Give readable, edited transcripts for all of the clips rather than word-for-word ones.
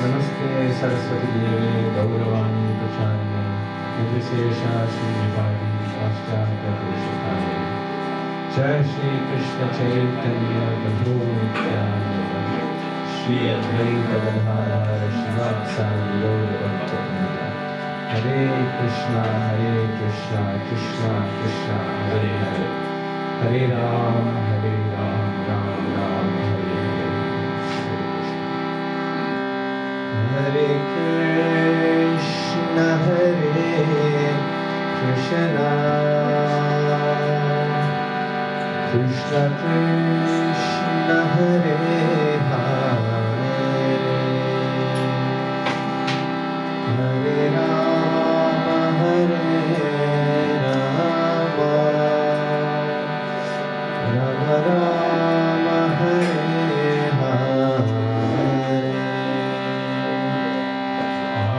नमस्ते सरस्वती देवी गौरवाणी प्रचारिणे निर्विशेषा श्रीनिवासी पाश्चात्य देशकाले जय श्री कृष्ण चैतन्य प्रभु नित्यानंद श्री अद्वैत गदाधर श्रीवात्सादि गौर भक्तवृंद हरे कृष्णा कृष्णा कृष्णा हरे हरे हरे राम राम राम हरे हरे कृष्णा कृष्णा कृष्णा हरे हरे राम राम राम हरे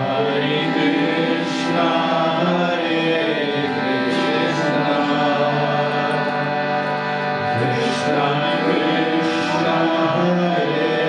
हरे कृष्णा कृष्णा कृष्णा हरे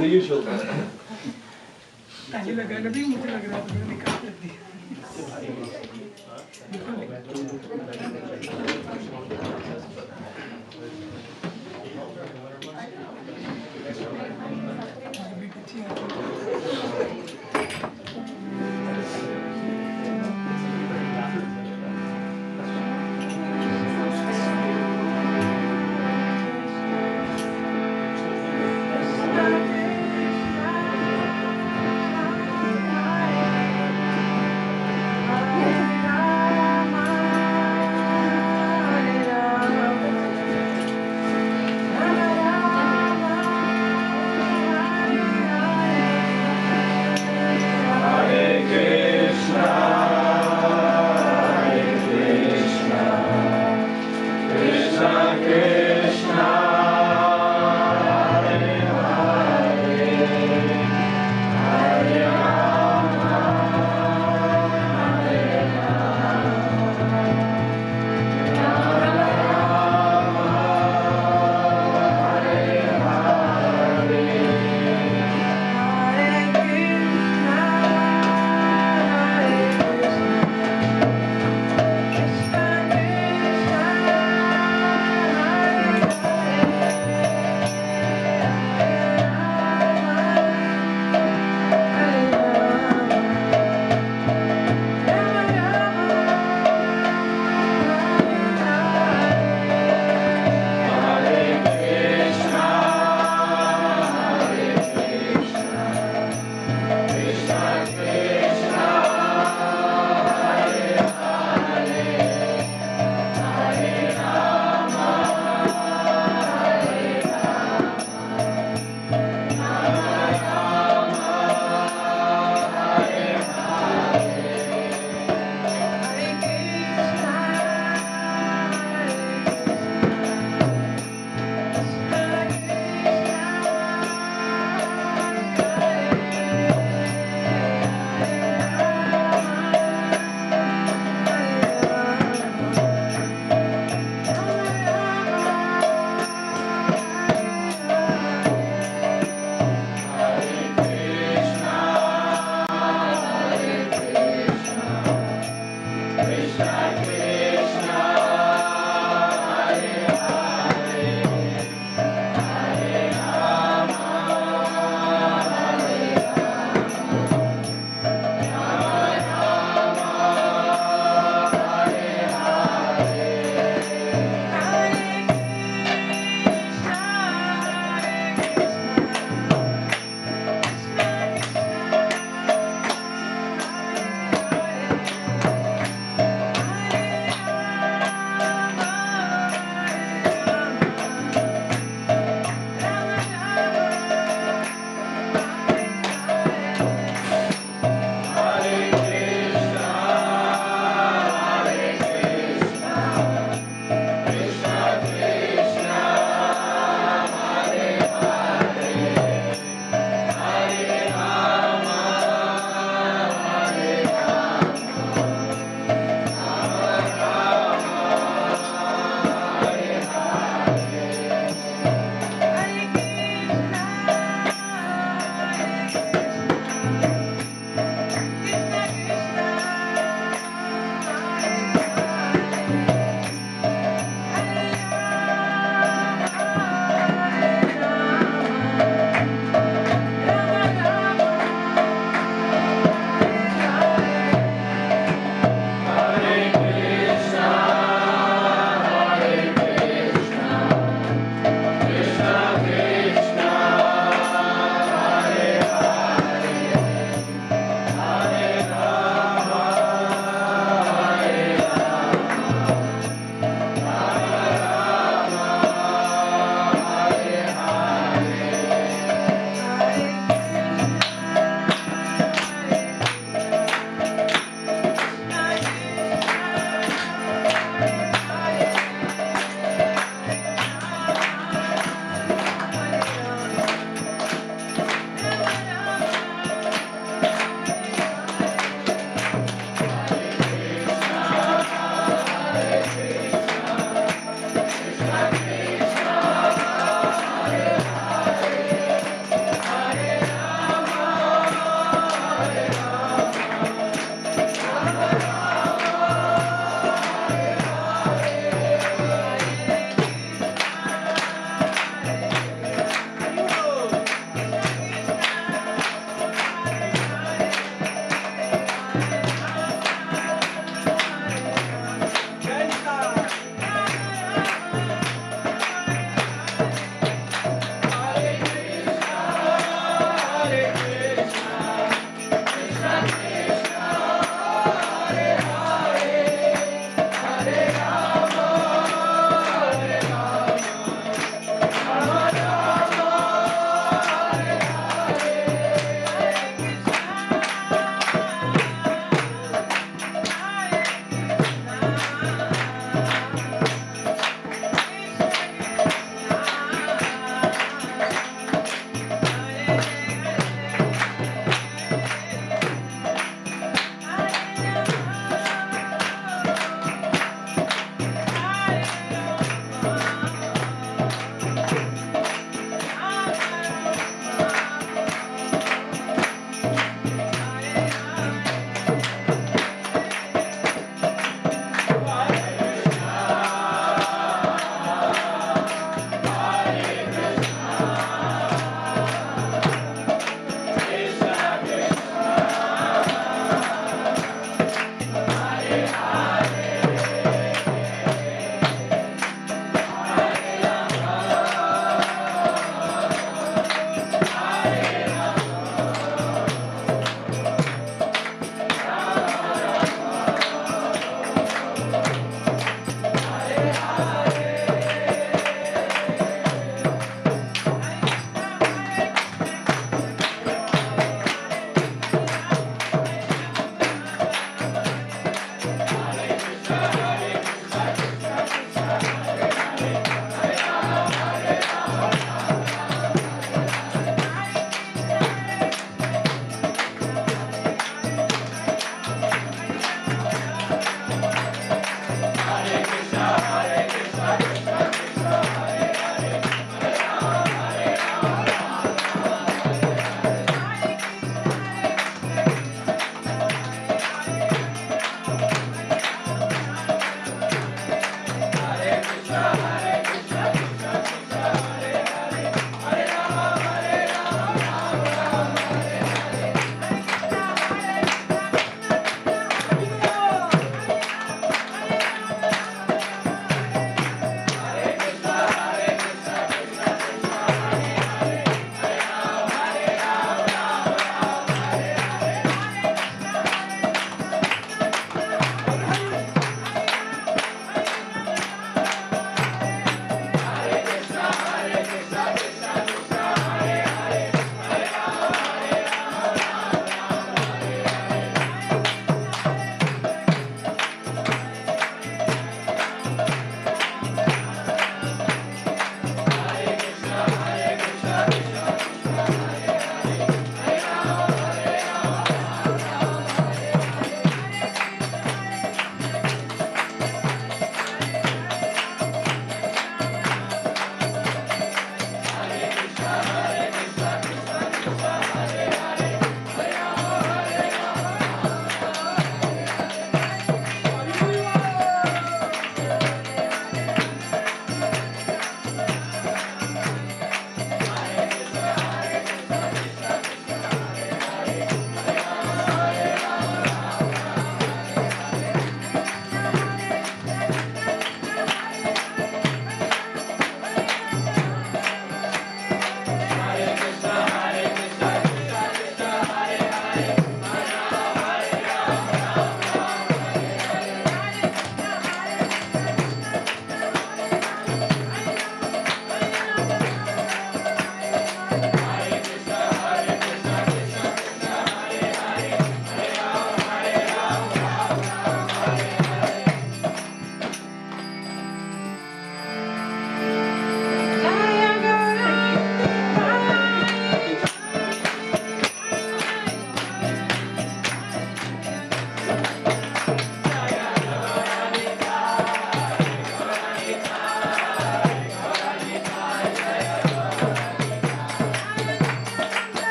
The usual. ताली लगाना भी मुझे लग रहा था मैंने निकाल दी Hare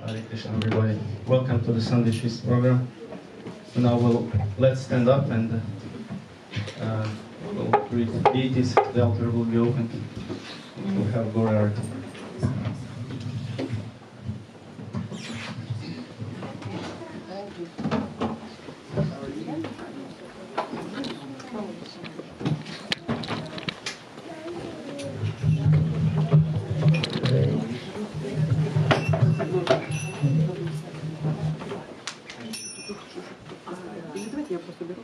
Hare Krishna, everybody. Welcome to the Sunday Feast program. So now let's stand up and we'll greet deities. The altar will be open. We'll have Gaura Aarti. Я просто беру.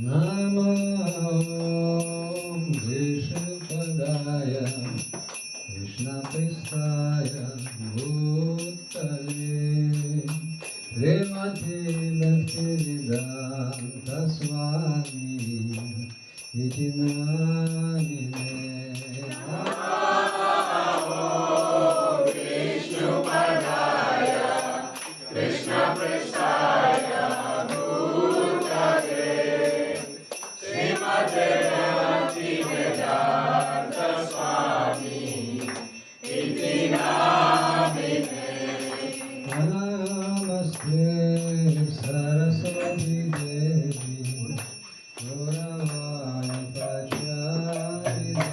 Namo Vishnupadaya Krishna Prestaya Bhutale Premati Bhaktivedanta Swami Iti Namine Namaste Saraswati Devi Gauravaya Pacharine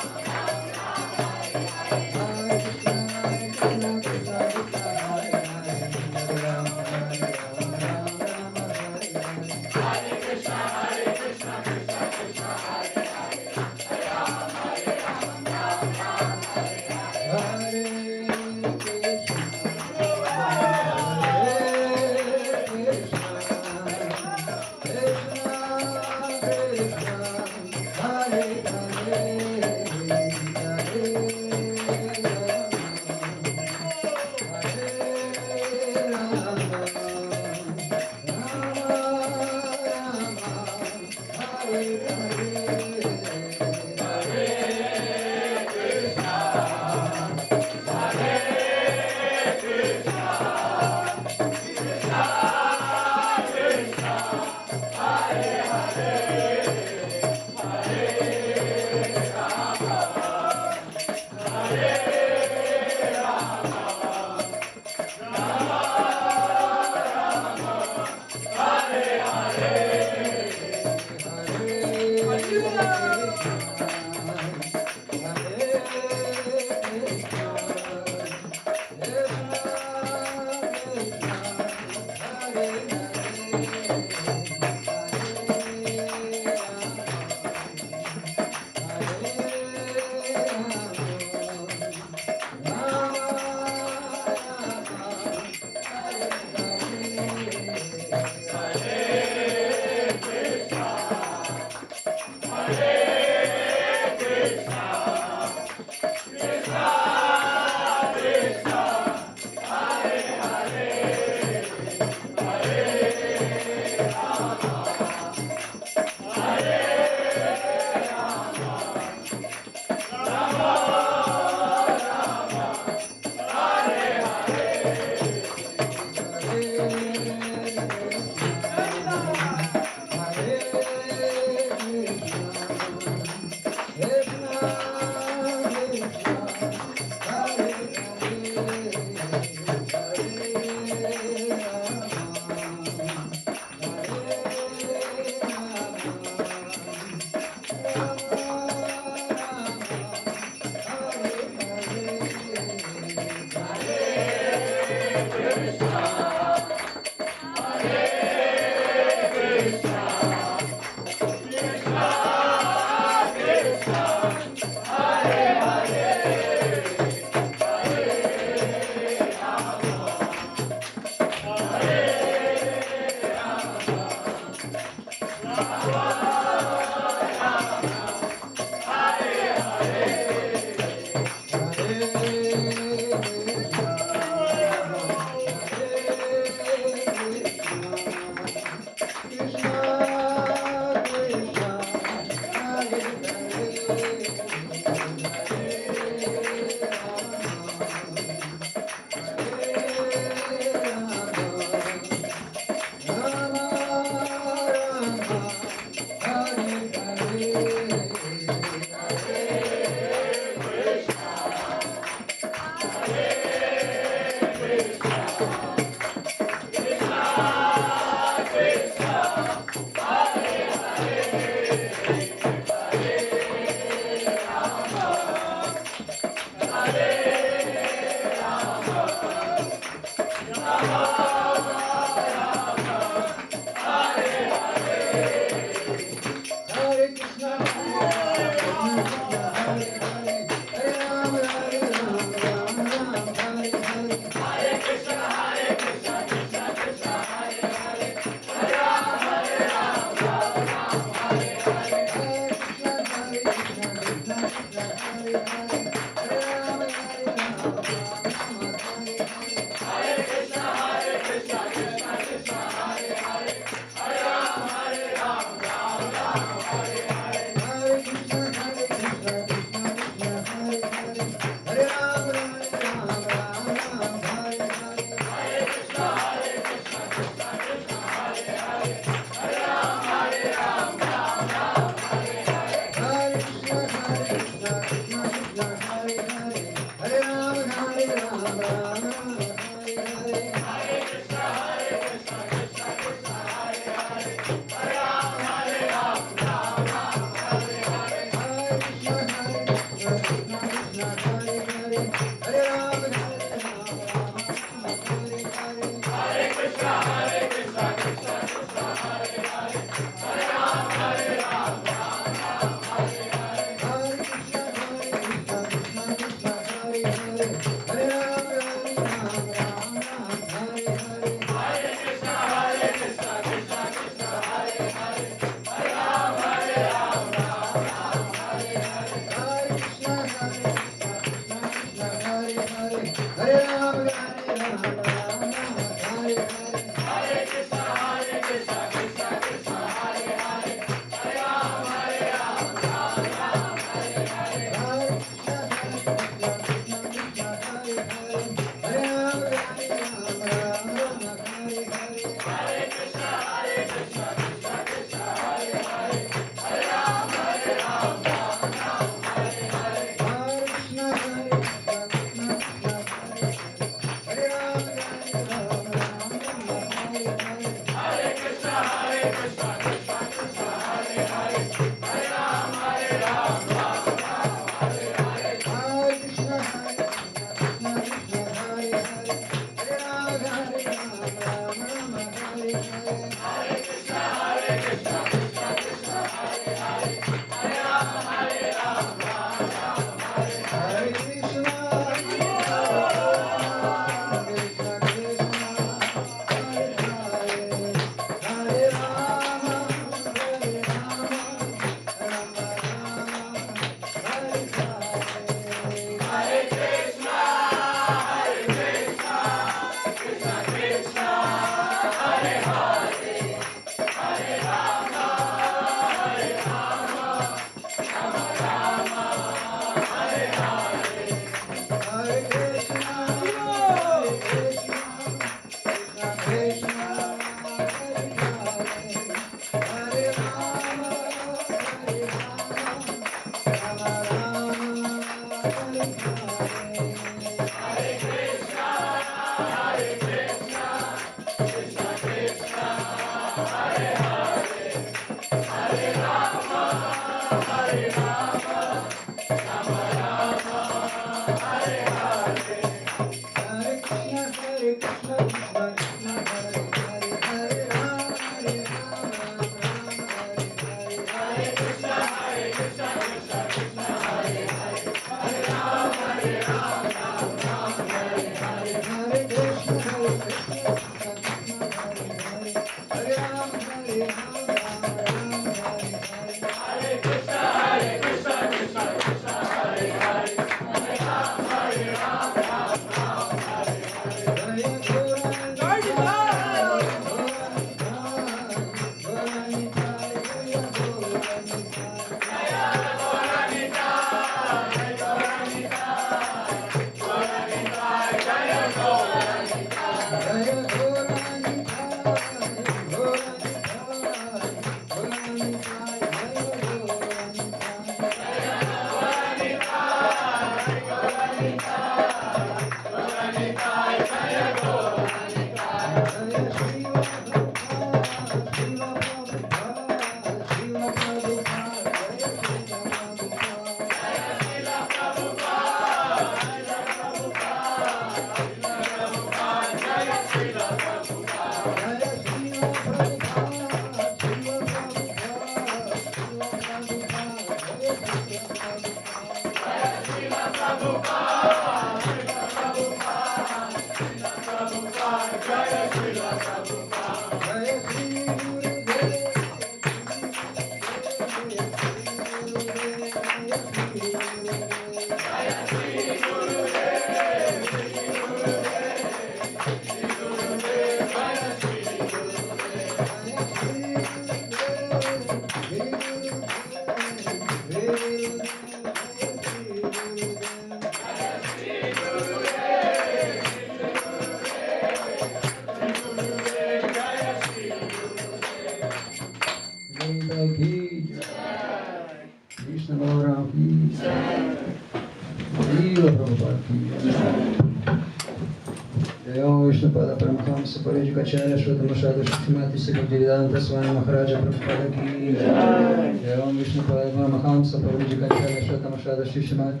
Acharya Shrodamashada Shrimati Siddhvedanta Swami Maharaja Prabhupada ki Jai. Om Vishnu Pada Mahamsa Prabhuji Acharya Shrodamashada Shrimati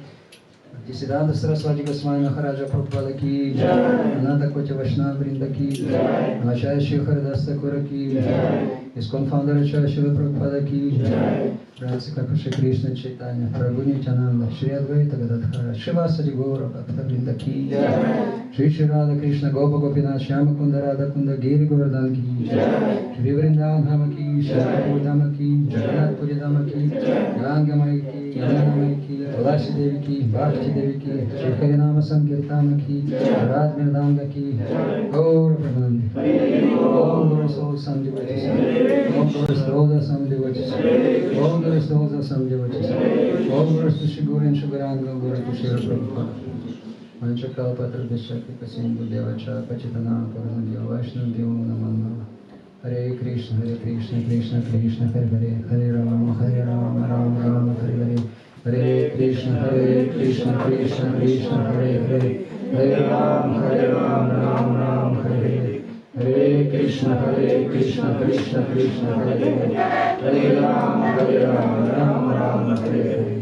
Siddhanta Saraswati Goswami Maharaja Prabhupada ki Jai. Ananda Kocha Vaishnava Vrinda ki Jai. Acharya Shri Haridas Thakur ki Jai. ISKCON founder Acharya Shri Prabhupada ki Jai. Radhika Shri Krishna Chaitanya Prabhu Nityananda Shri Advaita Gadadhara Srivasadi Gaura Bhakta Vrinda ki Jai. Shri Shri Radha Krishna Gopa Gopinath Shyama Kunda Radha Kunda Giri Govardhan ki Jai. Shri Vrindavan Dhama ki Shri Puri Dhama ki Jagannath Puri Dhama ki Ganga Mai ki Yamuna Mai ki Tulasi Devi ki Bhakti Devi ki Shri Harinama Sankirtana ki Radha Mirdanga ki Gaura Brahmanandi All glorious souls some devotees All glorious souls some devotees All glorious souls some devotees All glorious to Shri Guru and Shri Guranga Guru to Shri Prabhupada Vanchakalpatarvishya Kripasindu Devacha Pachitana Pavanabhyo Vaishnavyo Namo Hare Krishna Krishna Krishna Hare Hare Hare Rama Rama Rama Hare Hare Hare Krishna Krishna Krishna Hare Hare Hare Rama Rama Hare Hare Hare Krishna Krishna Krishna Hare Hare Hare Rama Rama Hare Hare.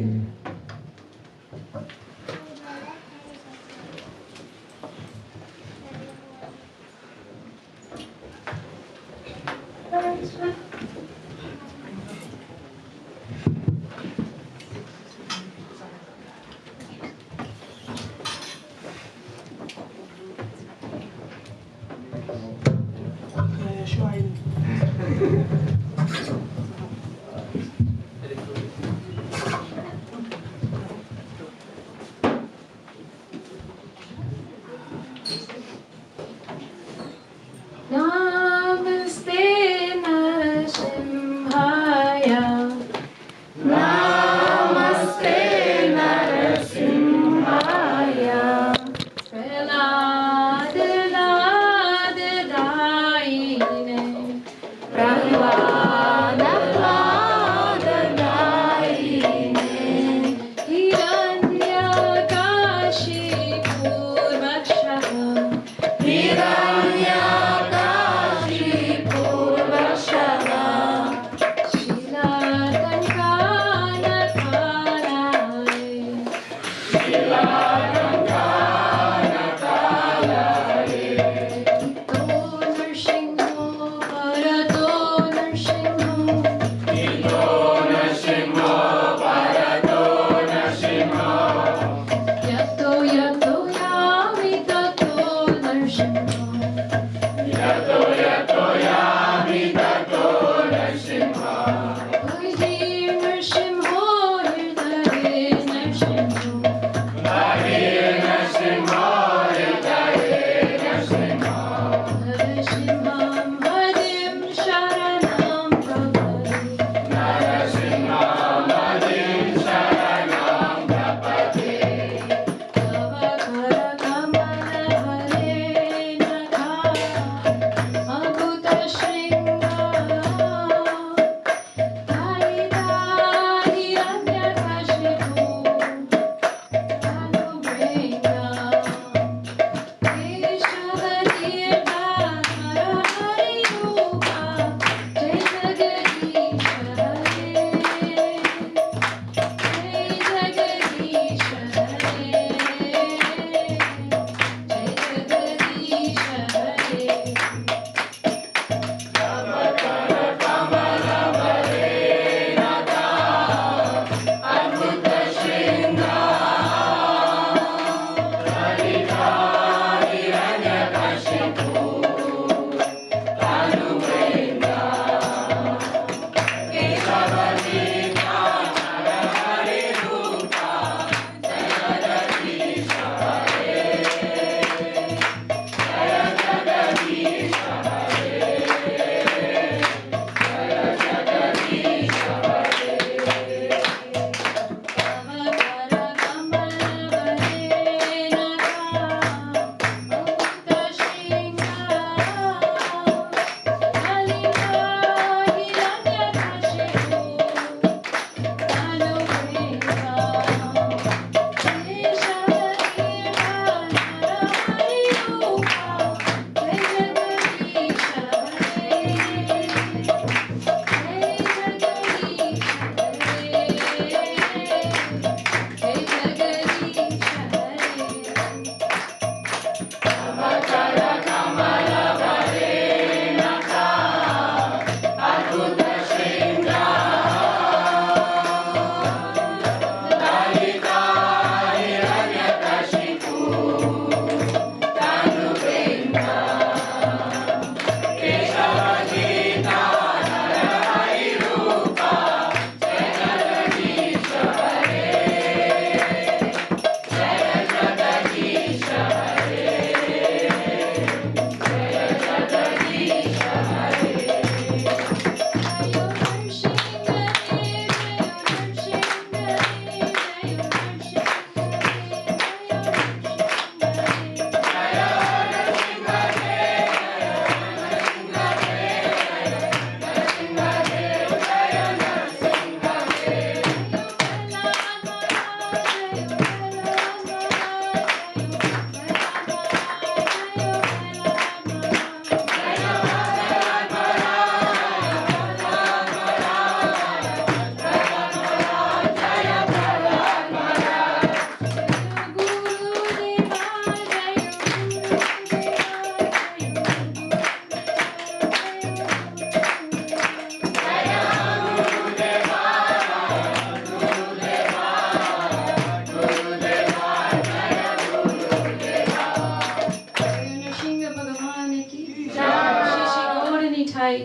Prabhupada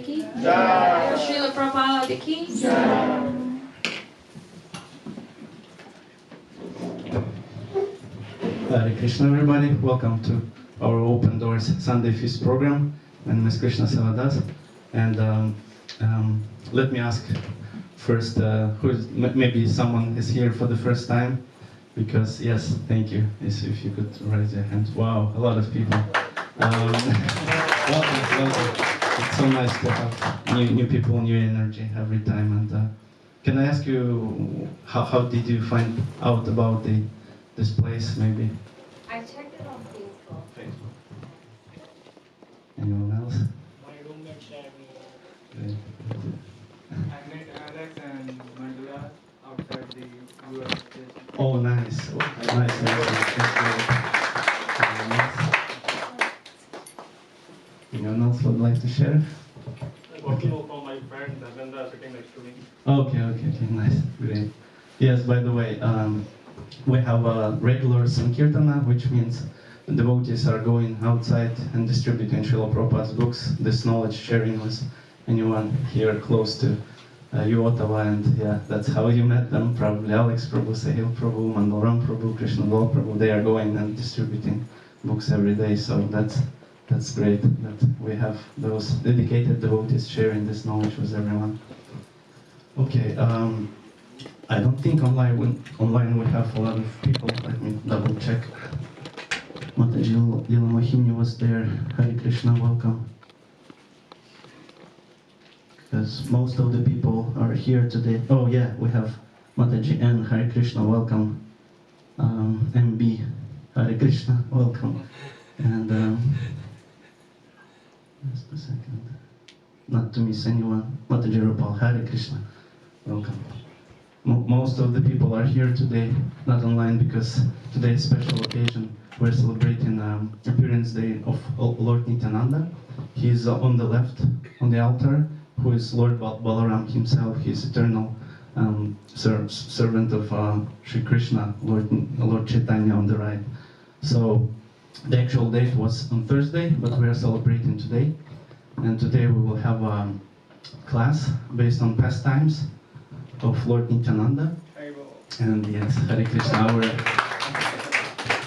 Devi ki Jai. Srila Prabhupada ki Jai. Hare Krishna, everybody. Welcome to our Open Doors Sunday Feast program. My name is Krishna Savadas, and let me ask first, maybe someone is here for the first time, because yes, thank you. Yes, if you could raise your hand. Wow, a lot of people. Welcome. It's so nice to have new people, new energy every time. And can I ask you, how did you find out about this place, maybe? I checked it on Facebook. Anyone else? My roommate shared me. Great. I met Alex and Madhava outside the US station. Oh, nice. Oh, nice. That's great. Nice. Anyone else would like to share? Also for my friend Naganda sitting next to me. Okay, nice, great. Yes, by the way, we have a regular Sankirtana, which means the devotees are going outside and distributing Srila Prabhupada's books, this knowledge sharing with anyone here close to you, Ottawa, and yeah, that's how you met them. Probably Alex Prabhu, Sahil Prabhu, Mandaram Prabhu, Krishna Dal Prabhu, they are going and distributing books every day, so that's great that we have those dedicated devotees sharing this knowledge with everyone. Okay, I don't think online we have a lot of people. Let me double check. Mataji Lila Mohini was there. Hare Krishna, welcome. Because most of the people are here today. Oh yeah, we have Mataji and Hare Krishna, welcome. MB, Hare Krishna, welcome. And just a second. Not to miss anyone. Mataji Rupal, Hare Krishna, welcome. Most of the people are here today, not online, because today is a special occasion. We're celebrating appearance day of Lord Nityananda. He's on the left, on the altar, who is Lord Balaram himself. He's eternal servant of Sri Krishna, Lord Chaitanya on the right. So the actual date was on Thursday, but we are celebrating today. And today we will have a class based on pastimes of Lord Nityananda. And yes, Hare Krishna,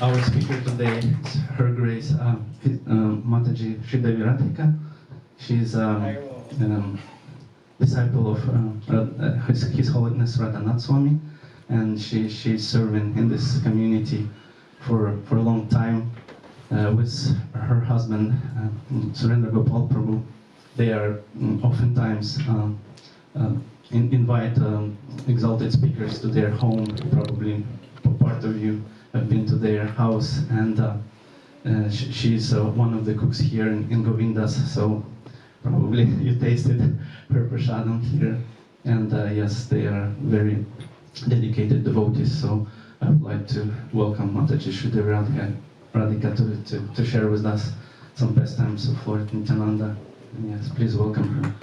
our speaker today is Her Grace Mataji Sri Devi Radhika. She's disciple of His Holiness Radha Swami, and she's serving in this community for a long time with her husband Surendra Gopal Prabhu. They are oftentimes invite exalted speakers to their home. Probably part of you have been to their house, and she's one of the cooks here in Govindas, so probably you tasted her prasadam here. And yes, they are very dedicated devotees, so I would like to welcome Mataji Sri Devi Radhika to share with us some pastimes of Lord Nityananda. And yes, please welcome her.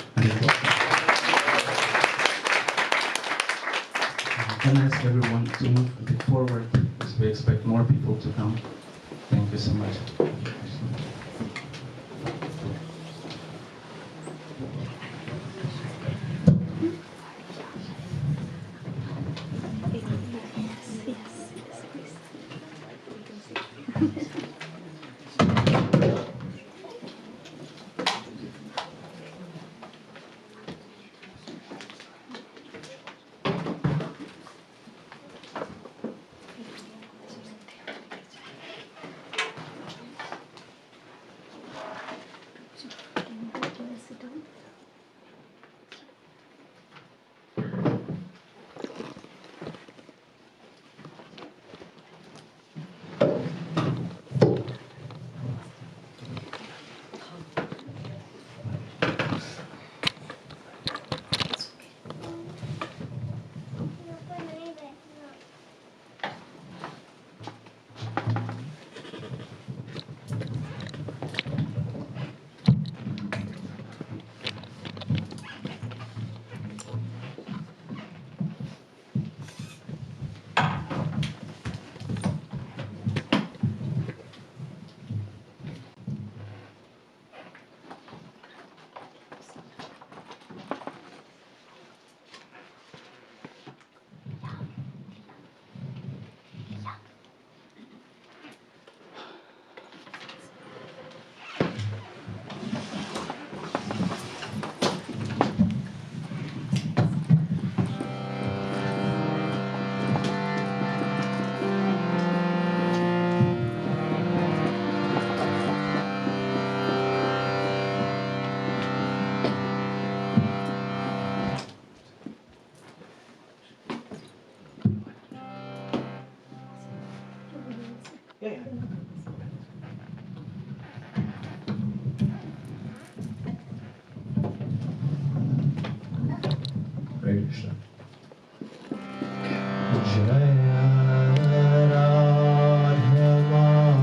Can I ask everyone to move a bit forward, because we expect more people to come. Thank you so much. Yeah. Hare Krishna. Jaya Radha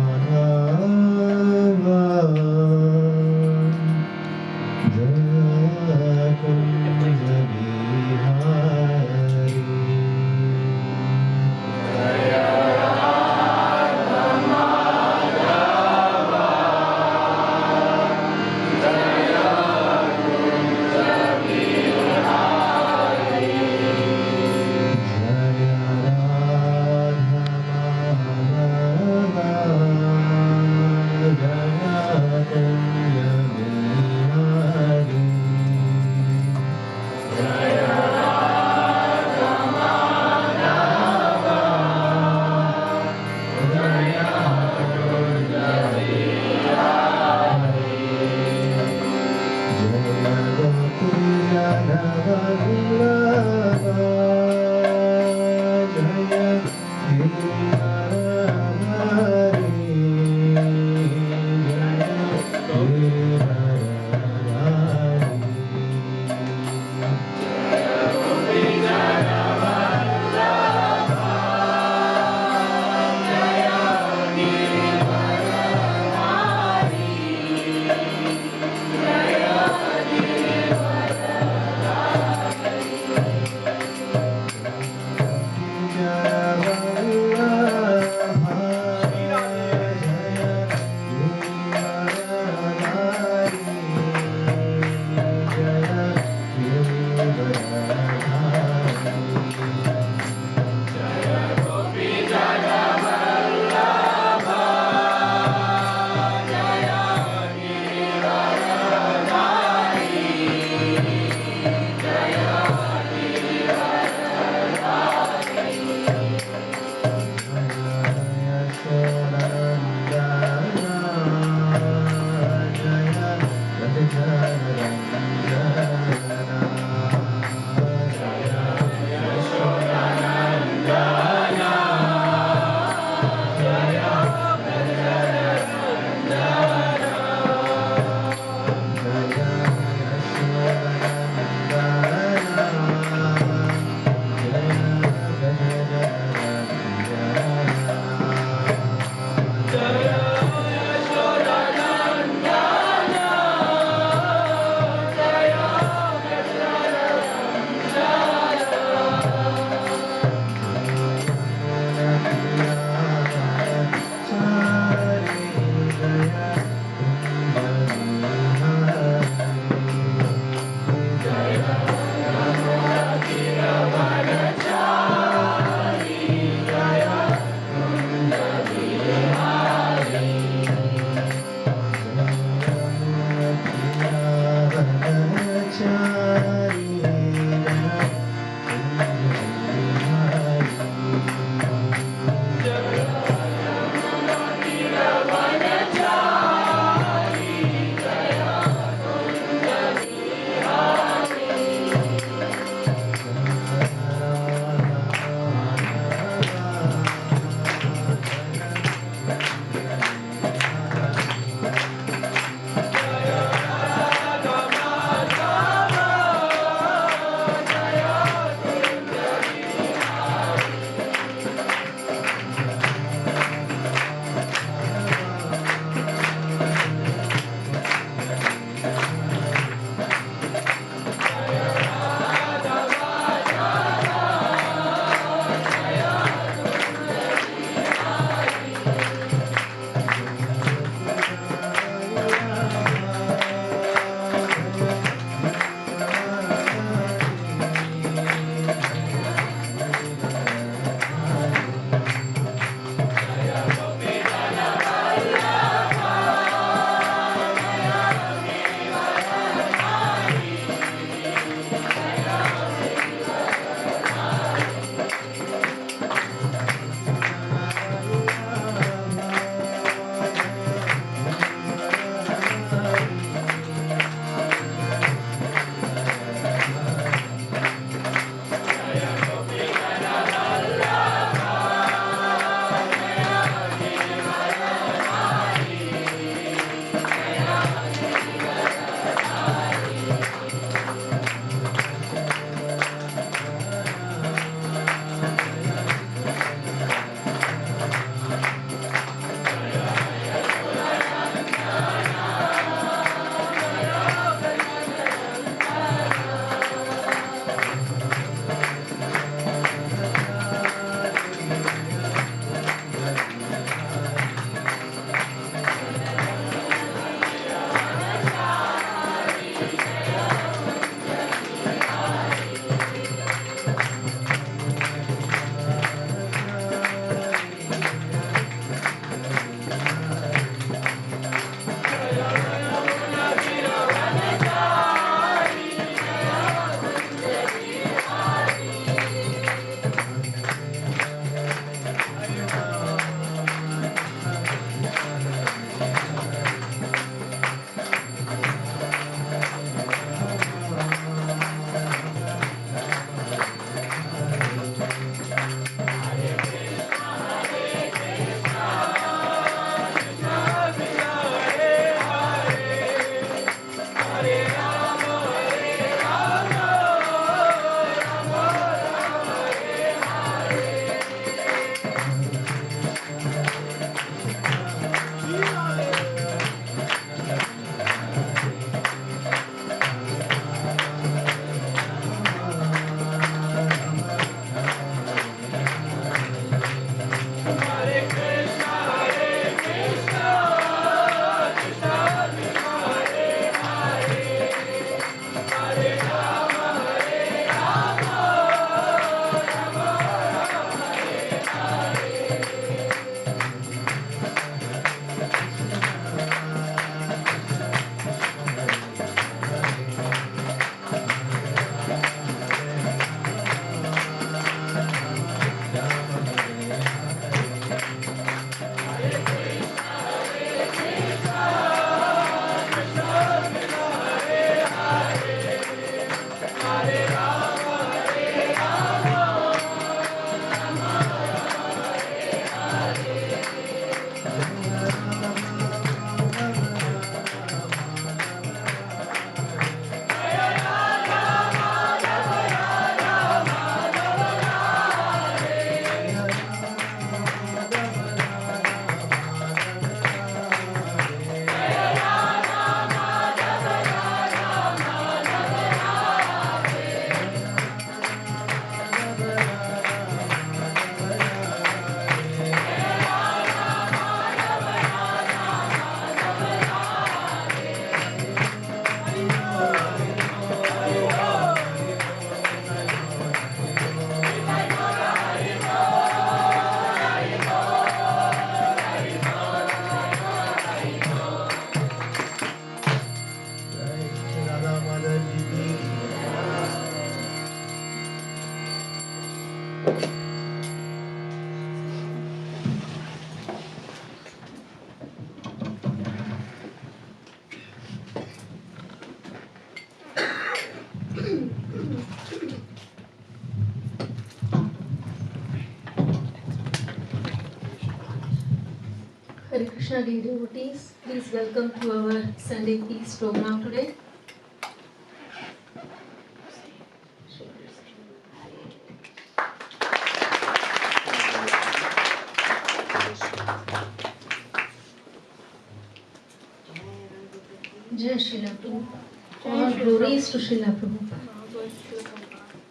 Madhava Jaya Kundalata Jaya Hare Krishna dear devotees, please welcome to our Sunday Peace program today. Jaya Srila Prabhu. All glories to Srila Prabhu.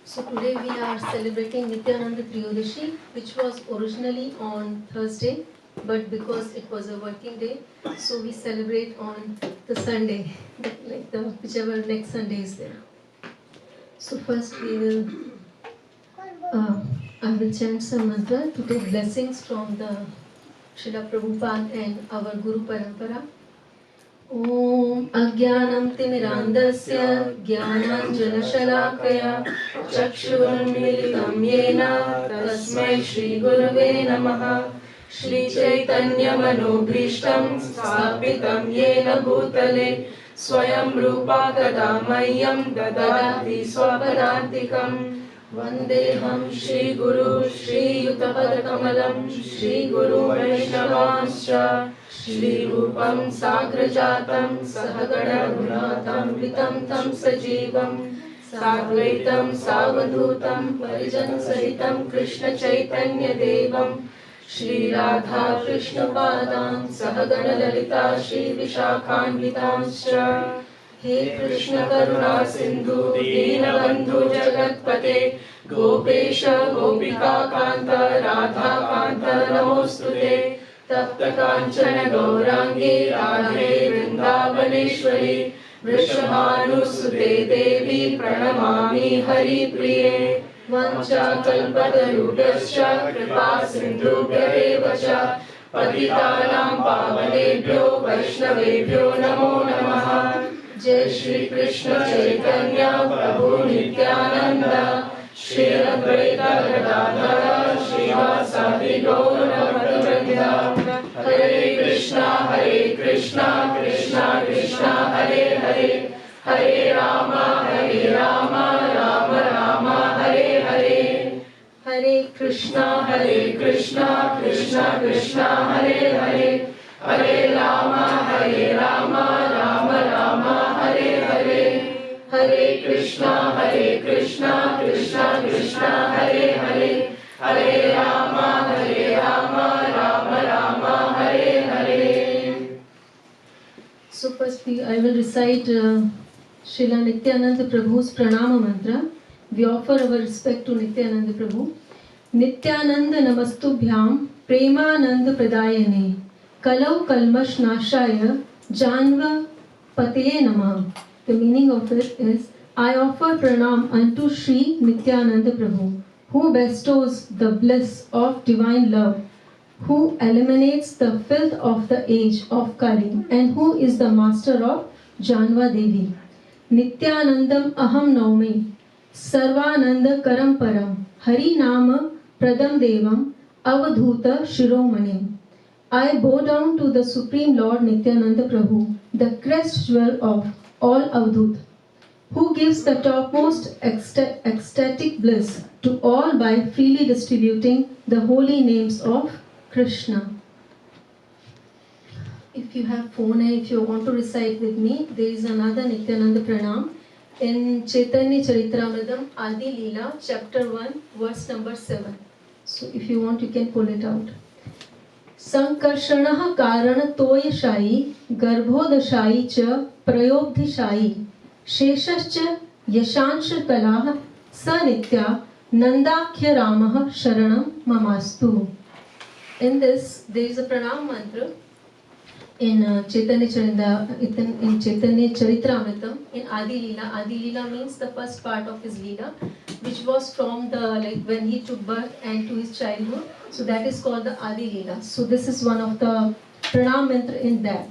So today we are celebrating Nityananda Trayodasi, which was originally on Thursday, but because it was a working day, so we celebrate on the Sunday, like the whichever next Sunday is there. So first I will chant some mantra to take blessings from the Srila Prabhupada and our Guru Parampara. Om Ajnanam Timirandasya Jnananjanashalakaya Chakshurunmilitam Yena Tasmai Shri Gurave Namaha Shri Chaitanya Manobhishtam Sthapitam Yena Bhutale Swayam Rupa Kadamayyam Dadati Swapadantikam Vandeham Shri Guru Shri Yutapadakamalam Shri Guru Vaishnavanscha Shri Rupam Sagrajatam Sahagana Gunatam Vitam Tam Sajivam Sadvaitam Savadhutam Parijan Sahitam Krishna Chaitanya Devam Shri Radha Krishna Padan Sahagana Lalita Shri Vishakhanvitanscha He Krishna Karuna Sindhu Deenabandhu Jagatpate Gopesha Gopika Kanta Radha Kanta Namostute Tapta Kanchana Gaurangi Radhe Vrindavaneshwari Vrishabhanusute Devi Pranamami Hari Priye Vancha Kalpatarubhyascha Kripa Sindhubhya Evacha Patitanam Pavanebhyo Vaishnavebhyo Namo Namaha Jai Shri Krishna Chaitanya Prabhu Nityananda Shri Advaita Gadadhara Srivasadi Gaura Bhattacharya Hare Krishna Krishna Krishna Hare Hare Hare Rama Rama Rama Hare Hare Hare Krishna Krishna Krishna Hare Hare Hare Rama Rama Hare Hare Hare Krishna Krishna Krishna Hare Hare Hare Rama Rama Hare Hare. So first I will recite Srila Nityananda Prabhu's Pranama Mantra. We offer our respect to Nityananda Prabhu. Nityananda Namastubhyam Premananda Pradayane Kalau Kalmash Nashaya Janva Pateye Namah. The meaning of it is, I offer pranam unto Sri Nityananda Prabhu, who bestows the bliss of divine love, who eliminates the filth of the age of Kali, and who is the master of Janva Devi. Nityanandam aham naumi, sarvananda karam param, hari nama pradam devam, avadhuta shiromani. I bow down to the Supreme Lord Nityananda Prabhu, the crest jewel of all Avadhut, who gives the topmost ecstatic bliss to all by freely distributing the holy names of Krishna. If you have phone and if you want to recite with me, there is another Nityananda Pranam in Chaitanya Charitamrita Adi Leela, chapter 1, verse number 7. So if you want, you can pull it out. Sankarshanaha karana toyashayi garbhodashayi cha prayobdhishayi sheshascha yashansha kalaha sanitya nandakhya ramah sharanam mamastu. In this, there is a pranam mantra in Chaitanya Charitamrita in Adi Leela. Adi Leela means the first part of his Leela, which was from the when he took birth and to his childhood. So that is called the Adi Leela. So this is one of the pranam mantra in that,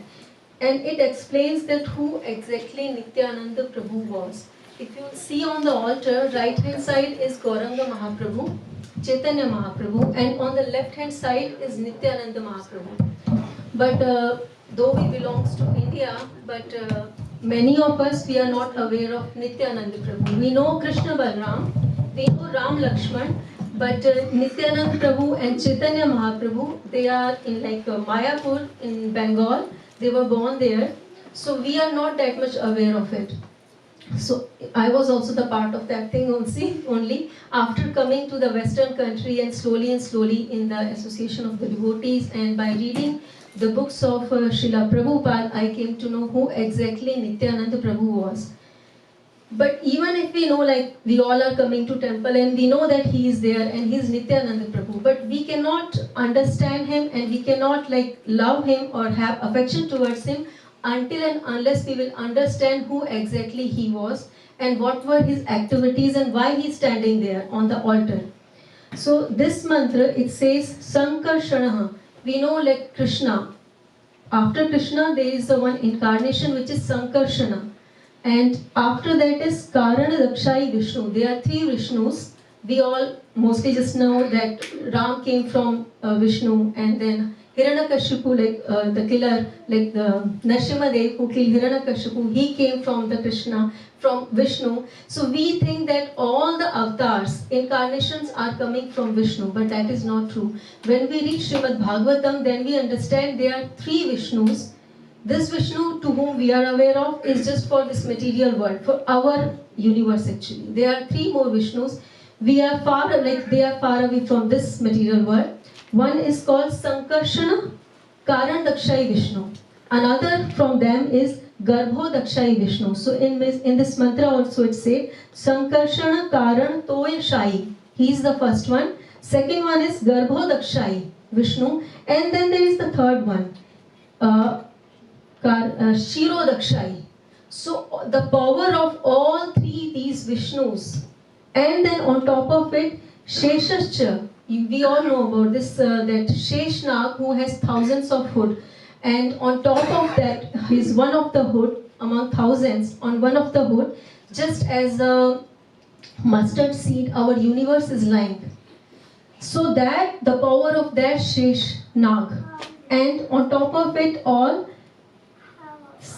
and it explains that who exactly Nityananda Prabhu was. if you see on the altar, right hand side is Gauranga Mahaprabhu, Chaitanya Mahaprabhu, and on the left hand side is Nityananda Mahaprabhu. But though we belongs to India, but many of us, we are not aware of Nityananda Prabhu. We know Krishna Balram, we know Ram Lakshman, but Nityananda Prabhu and Chaitanya Mahaprabhu, they are in like Mayapur in Bengal. They were born there. So we are not that much aware of it. So I was also the part of that thing only after coming to the Western country and slowly in the association of the devotees and by reading the books of Srila Prabhupada, I came to know who exactly Nityananda Prabhu was. But even if we know, like we all are coming to temple and we know that he is there and he is Nityananda Prabhu, but we cannot understand him and we cannot like love him or have affection towards him until and unless we will understand who exactly he was and what were his activities and why he is standing there on the altar. So this mantra, it says Sankarshanaha. We know like Krishna. After Krishna, there is the one incarnation which is Sankarshana. And after that is Karana Dakshai Vishnu. There are three Vishnus. We all mostly just know that Ram came from Vishnu, and then Hiranyakashipu, like the killer, like the Narasimha Dev who killed Hiranyakashipu, he came from the Krishna, from Vishnu. So we think that all the avatars, incarnations are coming from Vishnu, but that is not true. When we read Srimad Bhagavatam, then we understand there are three Vishnus. This Vishnu to whom we are aware of is just for this material world, for our universe actually. There are three more Vishnus. We are far, like they are far away from this material world. One is called Sankarshana Karan Dakshai Vishnu. Another from them is Garbho Dakshai Vishnu. So in this mantra also it says Sankarshana Karan Toya Shai. He is the first one. Second one is Garbho Dakshai Vishnu. And then there is the third one. Shiro Dakshai. So the power of all three these Vishnus, and then on top of it Sheshascha. We all know about this that Sheshnag who has thousands of hood, and on top of that he is one of the hood among thousands. On one of the hood, just as a mustard seed, our universe is lying. So that the power of that Sheshnag, and on top of it all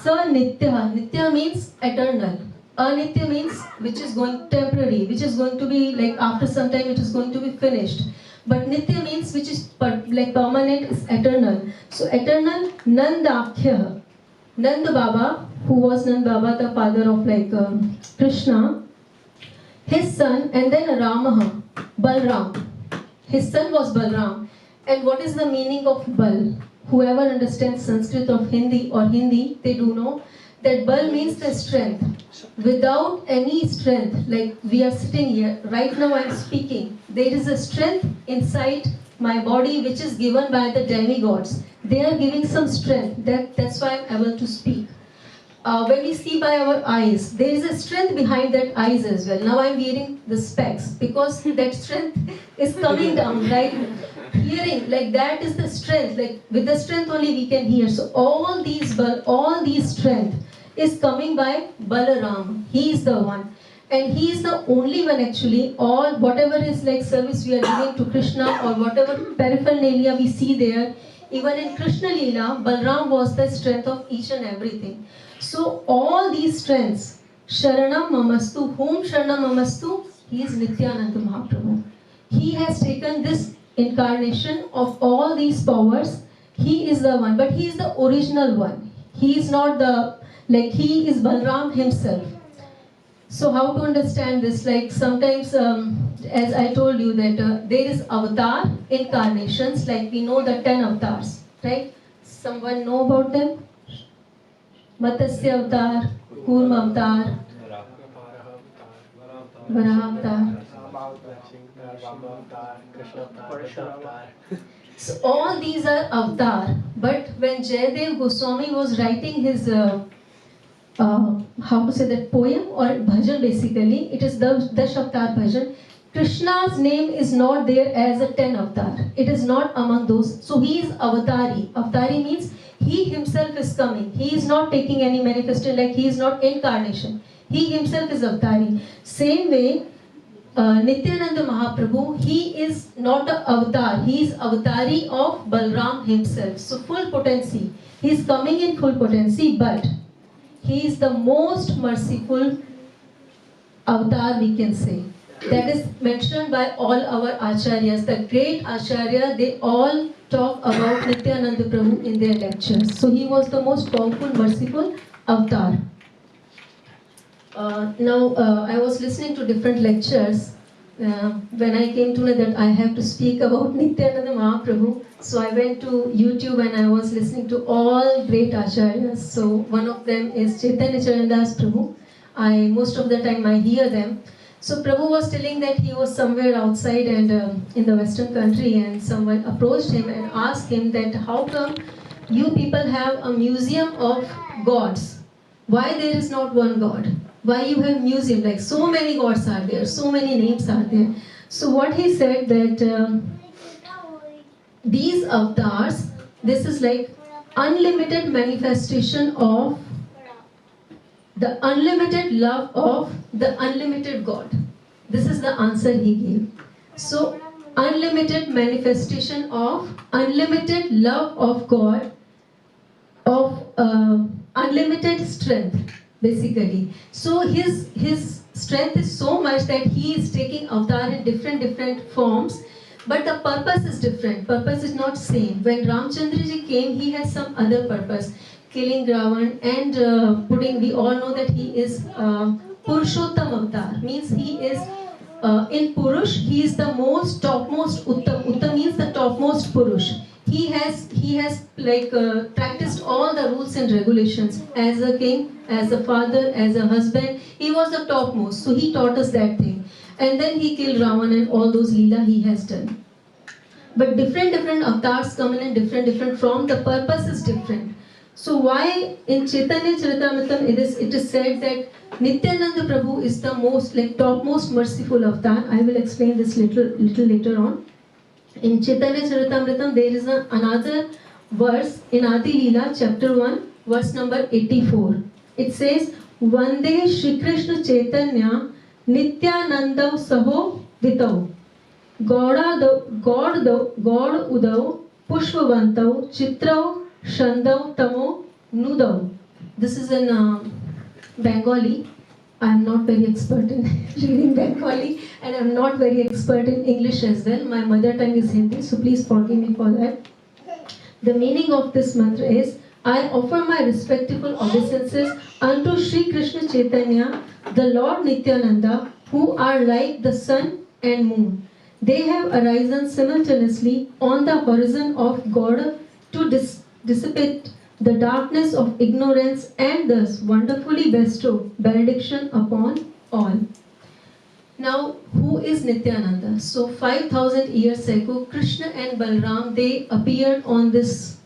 Nitya. Nitya means eternal. Anitya means which is going temporary, which is going to be like after some time it is going to be finished. But Nitya means which is like permanent, is eternal. So eternal Nandakya. Nanda Baba, who was Nanda Baba, the father of like Krishna, his son, and then Ramaha, Balram. His son was Balram. And what is the meaning of Bal? Whoever understands Sanskrit of Hindi or Hindi, they do know that Bal means the strength. Without any strength, like we are sitting here, right now I am speaking, there is a strength inside my body which is given by the demigods. They are giving some strength, that's why I am able to speak. When we see by our eyes, there is a strength behind that eyes as well. Now I am wearing the specs because that strength is coming down, right? Hearing, like that is the strength, like with the strength only we can hear. So all these strength is coming by Balaram. He is the one. And he is the only one actually. All whatever is like service we are giving to Krishna or whatever paraphernalia we see there, even in Krishna Leela, Balaram was the strength of each and everything. So all these strengths, Sharanam Mamastu, whom Sharanam Mamastu? He is Nityananda Mahaprabhu. He has taken this incarnation of all these powers. He is the one, but he is the original one. He is not the, like he is Balram himself. So how to understand this? Like sometimes, as I told you that there is avatar, incarnations, like we know the 10 avatars, right? Someone know about them? Matsya avatar, Kurma avatar, Varaha avatar. So all these are avatar. But when Jayadev Goswami was writing his how to say that poem or bhajan, basically it is the Dash Avatar bhajan. Krishna's name is not there as a 10 avatar. It is not among those. So he is avatari. Avatari means he himself is coming. He is not taking any manifestation, like he is not incarnation. He himself is Avatari. Same way, Nityananda Mahaprabhu, he is not an avatar, he is Avatari of Balram himself. So full potency. He is coming in full potency, but he is the most merciful avatar, we can say. That is mentioned by all our acharyas. The great acharya, they all talk about Nityananda Prabhu in their lectures. So he was the most powerful, merciful avatar. I was listening to different lectures. When I came to know that I have to speak about Nityananda Mahaprabhu, so I went to YouTube and I was listening to all great acharyas. So one of them is Chaitanya Charandas Prabhu. Most of the time I hear them. So Prabhu was telling that he was somewhere outside and in the Western country, and someone approached him and asked him that how come you people have a museum of gods? Why there is not one God? Why you have museum? Like so many gods are there, so many names are there. So what he said that these avatars, this is like unlimited manifestation of the unlimited love of the unlimited God. This is the answer he gave. So, unlimited manifestation of unlimited love of God, of unlimited strength, basically. So, his strength is so much that he is taking avatar in different forms, but the purpose is different. Purpose is not same. When Ramchandra ji came, he has some other purpose. Killing Ravan and we all know that he is Purushottam avatar, means he is in Purush, he is the most topmost Uttam. Uttam means the topmost Purush. He has like practiced all the rules and regulations as a king, as a father, as a husband. He was the topmost, so he taught us that thing. And then he killed Ravan and all those Leela he has done. But different avatars come in different form. The purpose is different. So why in Chaitanya Charitamrita it is said that Nityananda Prabhu is the most topmost merciful avatar. I will explain this little later on. In Chaitanya Charitamrita there is another verse in Adi Leela chapter 1 verse number 84. It says, Vande Shri Krishna Chaitanya Nityananda Saho Vitau God Udav Pushpavantau Chitrau Shandau Tamo Nudau. This is in Bengali. I am not very expert in reading Bengali and I am not very expert in English as well. My mother tongue is Hindi, so please forgive me for that. The meaning of this mantra is, I offer my respectful obeisances unto Sri Krishna Chaitanya, the Lord Nityananda, who are like the sun and moon. They have arisen simultaneously on the horizon of God to dissipate the darkness of ignorance and thus wonderfully bestow benediction upon all. Now, who is Nityananda? So 5,000 years ago, Krishna and Balram, they appeared on this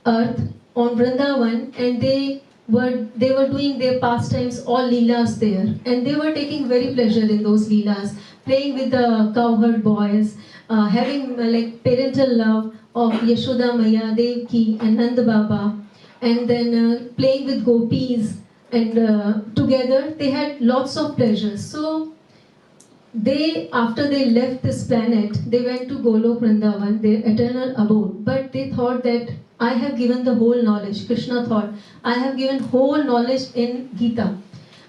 earth, on Vrindavan, and they were doing their pastimes, all leelas there, and they were taking very pleasure in those leelas, playing with the cowherd boys, having like parental love of Yashoda Maya, Devki and Nanda Baba, and then playing with gopis, and together they had lots of pleasures. So after they left this planet, they went to Golok Vrindavan, their eternal abode. But they thought that I have given the whole knowledge. Krishna thought, I have given whole knowledge in Gita.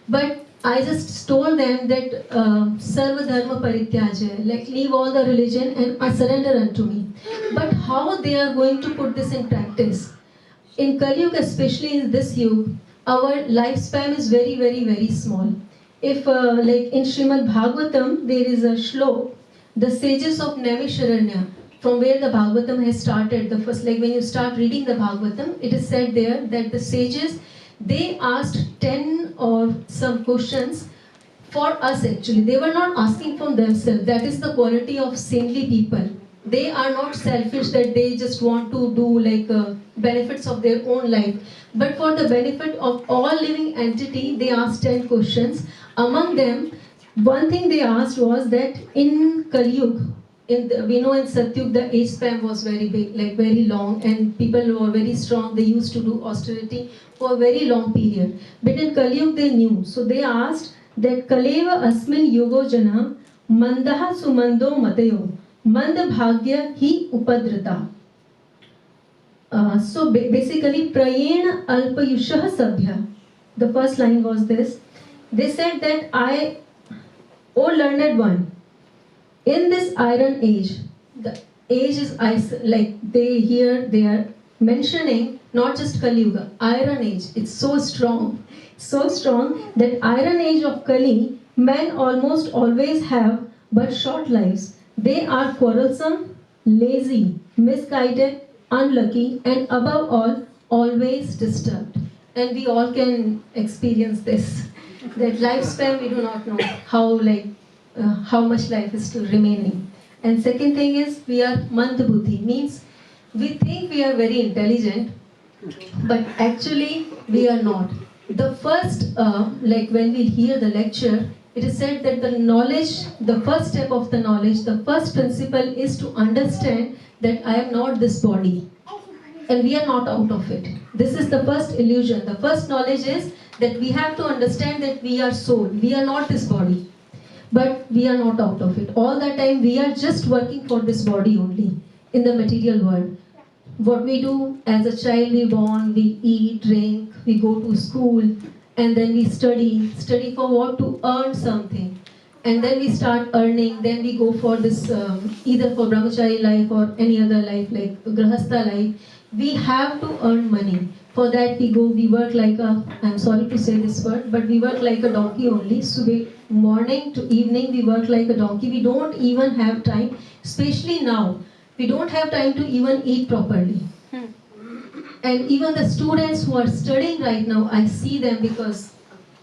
But I just told them that Sarva Dharma Parityajya, like leave all the religion and surrender unto me. But how they are going to put this in practice? In Kali Yuga, especially in this Yuga, our lifespan is very, very, very small. If like in Srimad Bhagavatam, there is a shlok, the sages of Naimisharanya, from where the Bhagavatam has started, the first, like when you start reading the Bhagavatam, it is said there that the sages, they asked 10 or some questions for us actually. They were not asking from themselves. That is the quality of saintly people. They are not selfish that they just want to do like benefits of their own life. But for the benefit of all living entity, they asked 10 questions. Among them, one thing they asked was that in Kali Yuga, we know in Satyug the age span was very big, like very long, and people who were very strong, they used to do austerity for a very long period. But in Kali Yuga they knew, so they asked that Kaleva Asmin Yogo Jana Mandaha Sumando Matayo Manda Bhagya Hi Upadrata. So basically, Prayena Alpayushah Sabhya. The first line was this. They said that O learned one, in this iron age, the age is like they are mentioning not just Kali Yuga, iron age. It's so strong that iron age of Kali, men almost always have but short lives. They are quarrelsome, lazy, misguided, unlucky, and above all, always disturbed. And we all can experience this. That lifespan, we do not know how much life is still remaining. And second thing is, we are mandabhuti, means we think we are very intelligent, but actually we are not. The first, when we hear the lecture, it is said that the knowledge, the first step of the knowledge, the first principle is to understand that I am not this body. And we are not out of it. This is the first illusion. The first knowledge is that we have to understand that we are soul. We are not this body. But we are not out of it. All the time we are just working for this body only in the material world. What we do as a child, we born, we eat, drink, we go to school, and then we study. Study for what? To earn something. And then we start earning, then we go for this, either for brahmachari life or any other life, like grahastha life. We have to earn money. For that we work like I'm sorry to say this word, but we work like a donkey only. So morning to evening we work like a donkey. We don't even have time, especially now. We don't have time to even eat properly. And even the students who are studying right now, I see them because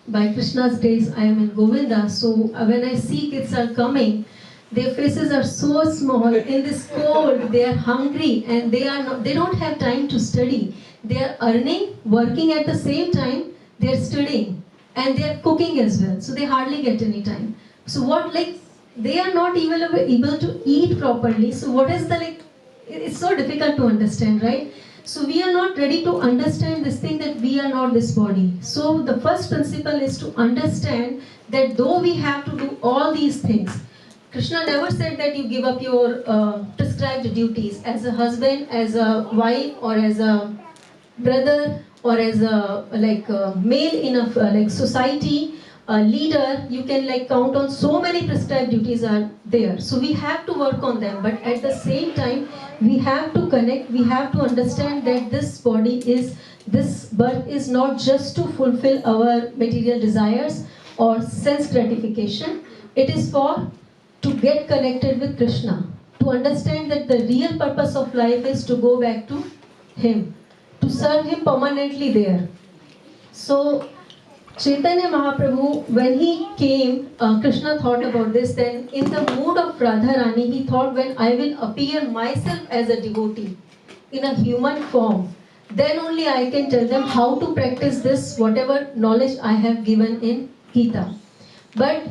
by Krishna's grace I am in Govinda. So when I see kids are coming, their faces are so small in this cold. They are hungry and they don't have time to study. They are earning, working at the same time. They are studying and they are cooking as well. So they hardly get any time. So they are not even able to eat properly. So what is it's so difficult to understand, right? So we are not ready to understand this thing that we are not this body. So the first principle is to understand that though we have to do all these things, Krishna never said that you give up your prescribed duties as a husband, as a wife, or as a brother, or as a male in a society, a leader. You can count on so many prescribed duties are there. So we have to work on them, but at the same time we have to connect. We have to understand that this birth is not just to fulfill our material desires or sense gratification. It is to get connected with Krishna, to understand that the real purpose of life is to go back to Him, to serve Him permanently there. So Chaitanya Mahaprabhu, when he came, Krishna thought about this. Then in the mood of Radharani, he thought, when I will appear myself as a devotee in a human form, then only I can tell them how to practice this, whatever knowledge I have given in Gita. But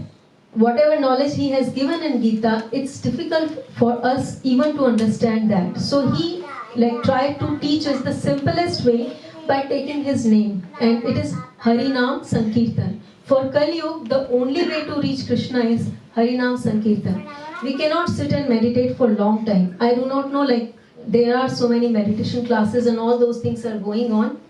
whatever knowledge he has given in Gita, it's difficult for us even to understand that. So he tried to teach us the simplest way by taking his name, and it is Harinam Sankirtan. For Kali Yuga, the only way to reach Krishna is Harinam Sankirtan. We cannot sit and meditate for a long time. I do not know, there are so many meditation classes and all those things are going on.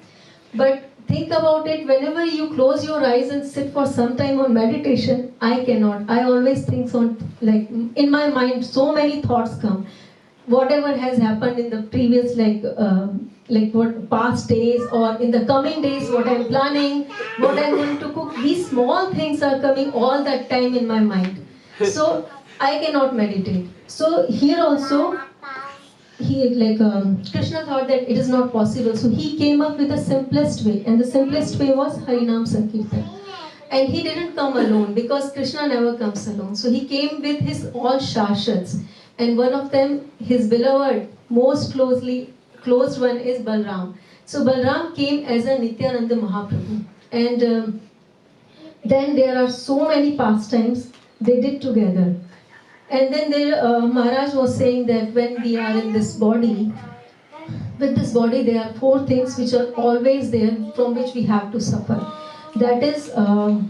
But think about it, whenever you close your eyes and sit for some time on meditation, I cannot. I always think in my mind, so many thoughts come. Whatever has happened in the previous, past days or in the coming days, what I'm planning, what I'm going to cook, these small things are coming all that time in my mind. So I cannot meditate. So here also, Krishna thought that it is not possible. So he came up with the simplest way, and the simplest way was Harinam Sankirtan. And he didn't come alone, because Krishna never comes alone. So he came with his all Shashats. And one of them, his beloved, most closed one is Balram. So Balram came as a Nityananda Mahaprabhu. And then there are so many pastimes they did together. And then there, Maharaj was saying that when we are in this body, with this body there are 4 things which are always there, from which we have to suffer. That is Janma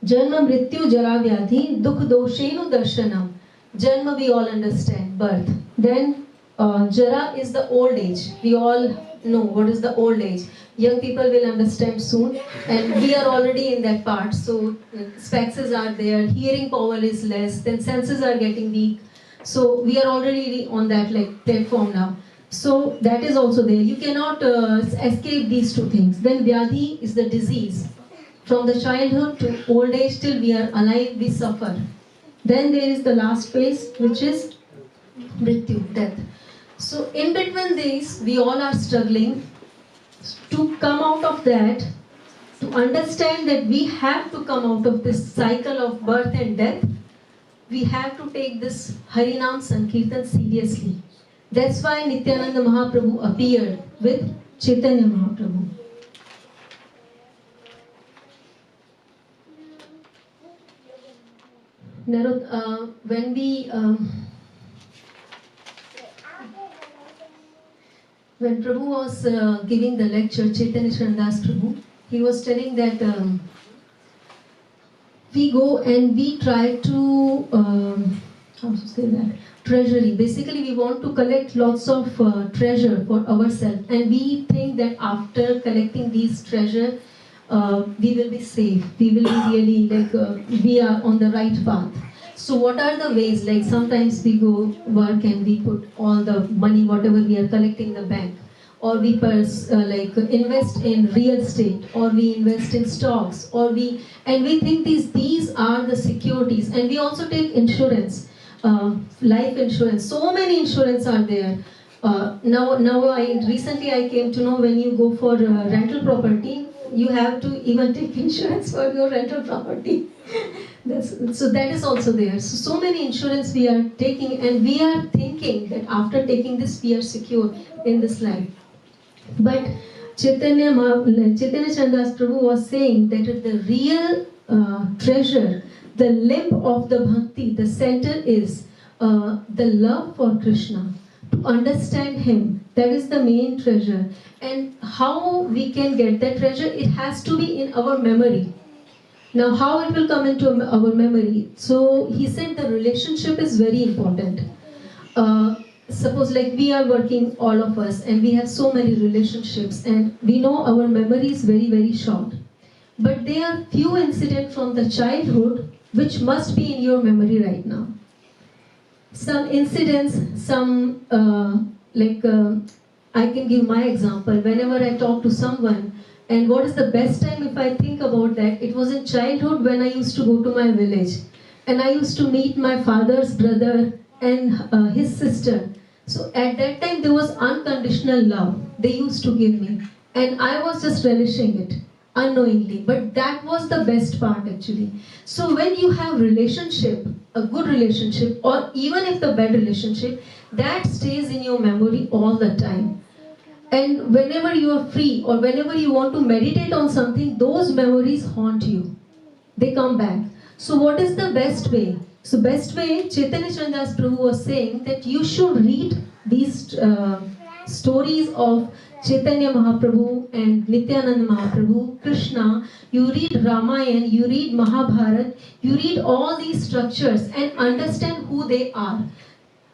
Mrityu Jara Vyadhi Dukh Doshenu Darshanam. Janma we all understand, birth. Then Jara is the old age. We all know what is the old age. Young people will understand soon, and we are already in that part. So spexes are there, hearing power is less, then senses are getting weak. So we are already on that like platform now. So that is also there. You cannot escape these 2 things. Then Vyadhi is the disease. From the childhood to old age till we are alive, we suffer. Then there is the last phase, which is Mrityu, death. So in between these, we all are struggling to come out of that, to understand that we have to come out of this cycle of birth and death. We have to take this Harinam Sankirtan seriously. That's why Nityananda Mahaprabhu appeared with Chaitanya Mahaprabhu. When Prabhu was giving the lecture, Chaitanya Chandas Prabhu, he was telling that we go and we try to, how to say that, treasury. Basically, we want to collect lots of treasure for ourselves, and we think that after collecting these treasure, we will be safe. We will be really like we are on the right path. So what are the ways? Like sometimes we go work and we put all the money, whatever we are collecting in the bank, or we invest in real estate, or we invest in stocks, or we think these are the securities, and we also take insurance, life insurance. So many insurance are there. Recently I came to know when you go for rental property, you have to even take insurance for your rental property. So that is also there. So many insurance we are taking, and we are thinking that after taking this we are secure in this life. But Chaitanya Chandas Prabhu was saying that the real treasure, the limb of the bhakti, the center is the love for Krishna. To understand him, that is the main treasure. And how we can get that treasure? It has to be in our memory. Now, how it will come into our memory? So he said the relationship is very important. Suppose like we are working, all of us, and we have so many relationships, and we know our memory is very, very short. But there are few incidents from the childhood which must be in your memory right now. Some incidents, I can give my example. Whenever I talk to someone, and what is the best time if I think about that? It was in childhood when I used to go to my village, and I used to meet my father's brother and his sister. So at that time there was unconditional love they used to give me, and I was just relishing it unknowingly. But that was the best part actually. So when you have relationship, a good relationship, or even if the bad relationship, that stays in your memory all the time. And whenever you are free or whenever you want to meditate on something, those memories haunt you. They come back. So what is the best way? So best way, Chaitanya Chandas Prabhu was saying that you should read these stories of Chaitanya Mahaprabhu and Nityananda Mahaprabhu, Krishna. You read Ramayana, you read Mahabharata, you read all these structures and understand who they are.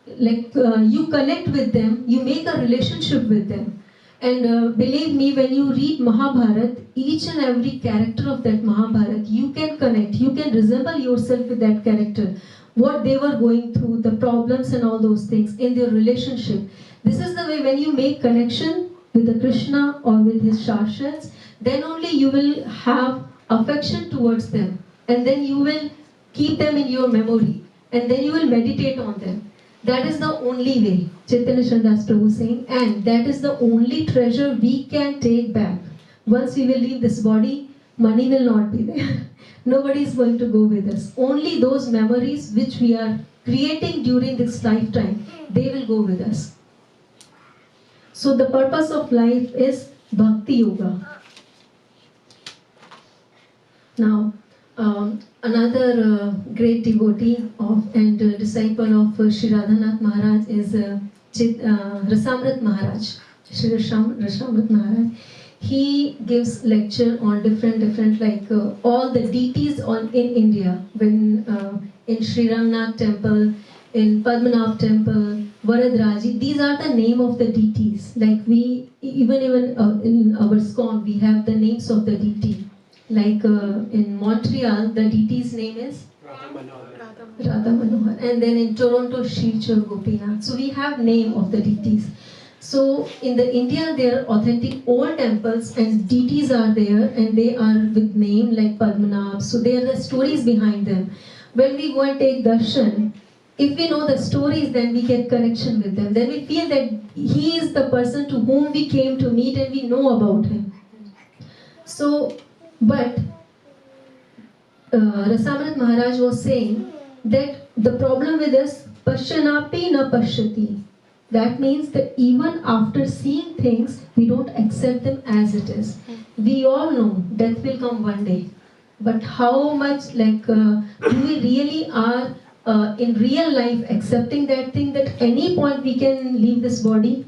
You connect with them, you make a relationship with them. And believe me, when you read Mahabharata, each and every character of that Mahabharata, you can connect, you can resemble yourself with that character. What they were going through, the problems and all those things in their relationship. This is the way when you make connection with the Krishna or with his Shastras, then only you will have affection towards them. And then you will keep them in your memory. And then you will meditate on them. That is the only way, Chaitanya Chandas Prabhu saying, and that is the only treasure we can take back. Once we will leave this body, money will not be there. Nobody is going to go with us. Only those memories which we are creating during this lifetime, they will go with us. So the purpose of life is Bhakti Yoga. Now, Another great devotee of and disciple of Sri Radhanath Maharaj is Rasamrit Maharaj. Sri Rasamrit Maharaj. He gives lecture on different like all the deities in India. When in Sri Rangnath temple, in Padmanabh temple, Varadraji, these are the name of the deities. Like we even in our ISKCON we have the names of the deity. Like in Montreal, the deity's name is Radha Manohar, and then in Toronto, Shirchur Gopinath. So we have name of the deities. So in the India, there are authentic old temples and deities are there, and they are with name like Padmanabh. So there are the stories behind them. When we go and take darshan, if we know the stories, then we get connection with them. Then we feel that he is the person to whom we came to meet, and we know about him. So, but Rasamrit Maharaj was saying that the problem with us, Pashyanapi na pashyati. That means that even after seeing things, we don't accept them as it is. We all know death will come one day. But how much like do we really are in real life accepting that thing that any point we can leave this body?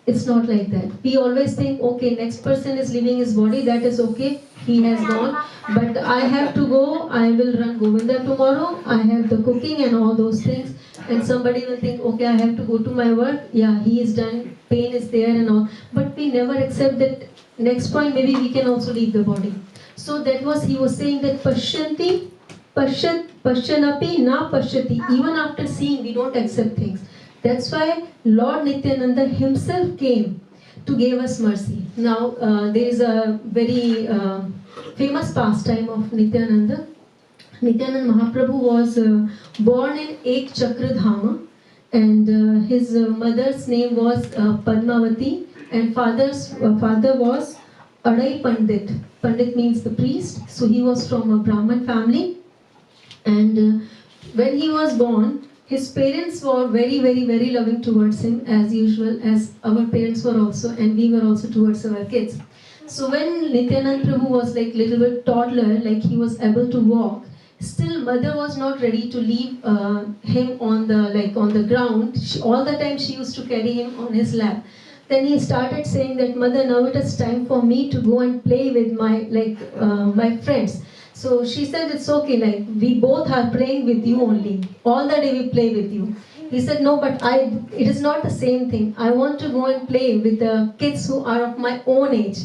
It's not like that. We always think, okay, next person is leaving his body, that is okay, he has gone. But I have to go, I will run Govinda tomorrow, I have the cooking and all those things. And somebody will think, okay, I have to go to my work, yeah, he is done, pain is there and all. But we never accept that next point, maybe we can also leave the body. So that was, he was saying that Pashyanti, Pashyanapi na pashyati. Even after seeing, we don't accept things. That's why Lord Nityananda himself came to give us mercy. Now, there is a very famous pastime of Nityananda. Nityananda Mahaprabhu was born in Ek Chakradhama, and his mother's name was Padmavati, and father was Adai Pandit. Pandit means the priest, so he was from a Brahman family. And when he was born, his parents were very, very, very loving towards him, as usual, as our parents were also, and we were also towards our kids. So when Nityananda Prabhu was like little bit toddler, like he was able to walk, still mother was not ready to leave him on the ground. All the time she used to carry him on his lap. Then he started saying that, mother, now it is time for me to go and play with my friends. So she said, it's okay, like we both are playing with you only. All the day we play with you. He said, no, but it is not the same thing. I want to go and play with the kids who are of my own age.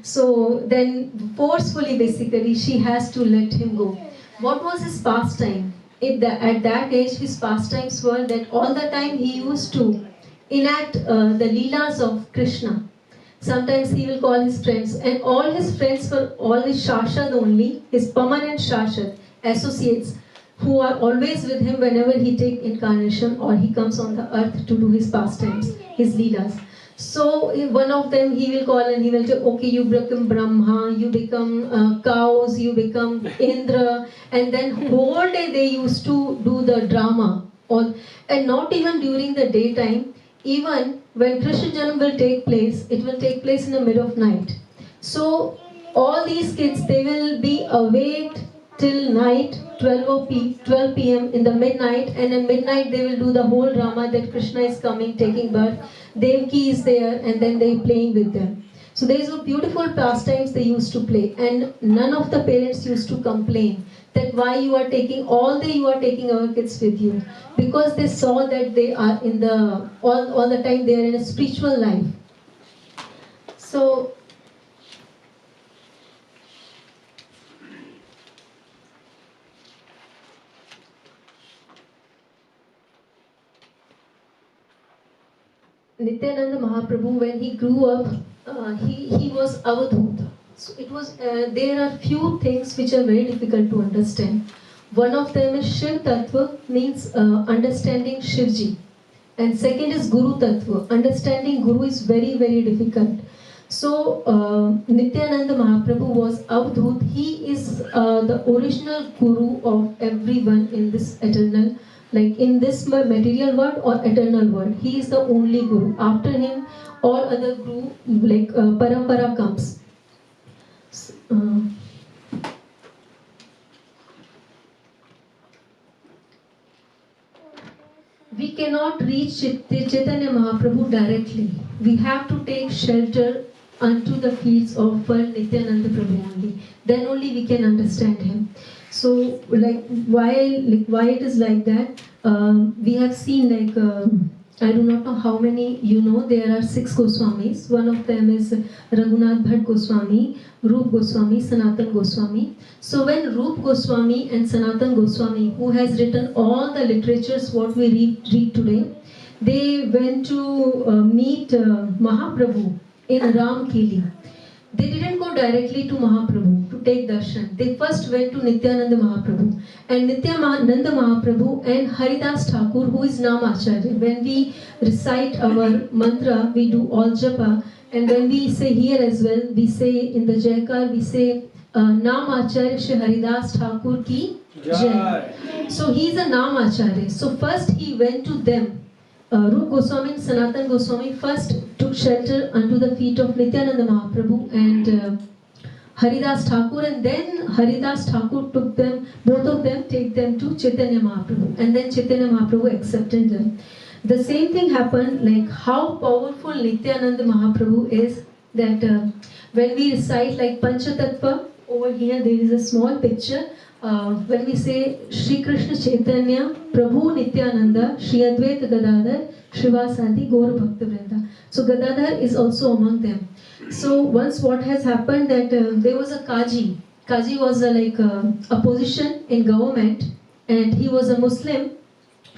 So then forcefully, basically, she has to let him go. What was his pastime? At that age, his pastimes were that all the time he used to enact the leelas of Krishna. Sometimes he will call his friends, and all his friends were all his shashad only, his permanent shashad, associates, who are always with him whenever he takes incarnation or he comes on the earth to do his pastimes, his leelas. So one of them he will call and he will say, okay, you become Brahma, you become cows, you become Indra, and then whole day they used to do the drama. And not even during the daytime, even when Krishna Janam will take place, it will take place in the middle of night. So all these kids, they will be awake till night, 12 p.m. in the midnight, and in midnight they will do the whole drama that Krishna is coming, taking birth, Devaki is there, and then they playing with them. So there is a beautiful pastimes they used to play, and none of the parents used to complain that why you are taking all day you are taking our kids with you, because they saw that they are in the all the time they are in a spiritual life. So Nityananda Mahaprabhu, when he grew up, he was Avadhut. So it was. There are few things which are very difficult to understand. One of them is Shiv Tattva, means understanding Shivji, and second is Guru Tattva. Understanding Guru is very, very difficult. So Nityananda Mahaprabhu was Avadhut. He is the original Guru of everyone in this eternal. Like in this material world or eternal world, he is the only Guru. After him, all other Guru, like Parampara comes. cannot reach Chaitanya Mahaprabhu directly. We have to take shelter unto the feet of Nityananda Prabhu only. Then only we can understand him. So, why it is like that? We have seen I do not know how many there are 6 Goswamis. One of them is Raghunath Bhatt Goswami, Rup Goswami, Sanatan Goswami. So when Rup Goswami and Sanatan Goswami, who has written all the literatures what we read today, they went to meet Mahaprabhu in Ramkeli. They didn't go directly to Mahaprabhu to take darshan. They first went to Nityananda Mahaprabhu. And Nityananda Mahaprabhu and Haridas Thakur, who is Namacharya. When we recite our mantra, we do all japa. And when we say here as well, we say in the Jaykar, we say Namacharya Shri Haridas Thakur ki Jai. So he is a Namacharya. So first he went to them. Rup Goswami and Sanatan Goswami first took shelter unto the feet of Nityananda Mahaprabhu and Haridas Thakur, and then Haridas Thakur took them, both of them take them to Chaitanya Mahaprabhu, and then Chaitanya Mahaprabhu accepted them. The same thing happened, like how powerful Nityananda Mahaprabhu is, that when we recite like Panchatattva, over here there is a small picture. When we say Shri Krishna Chaitanya, Prabhu Nityananda, Shri Advaita Gadadhar, Shrivasadi, Gaura Bhakta Vrinda. So Gadadhar is also among them. So once what has happened that there was a Kaji. Kaji was a position in government, and he was a Muslim.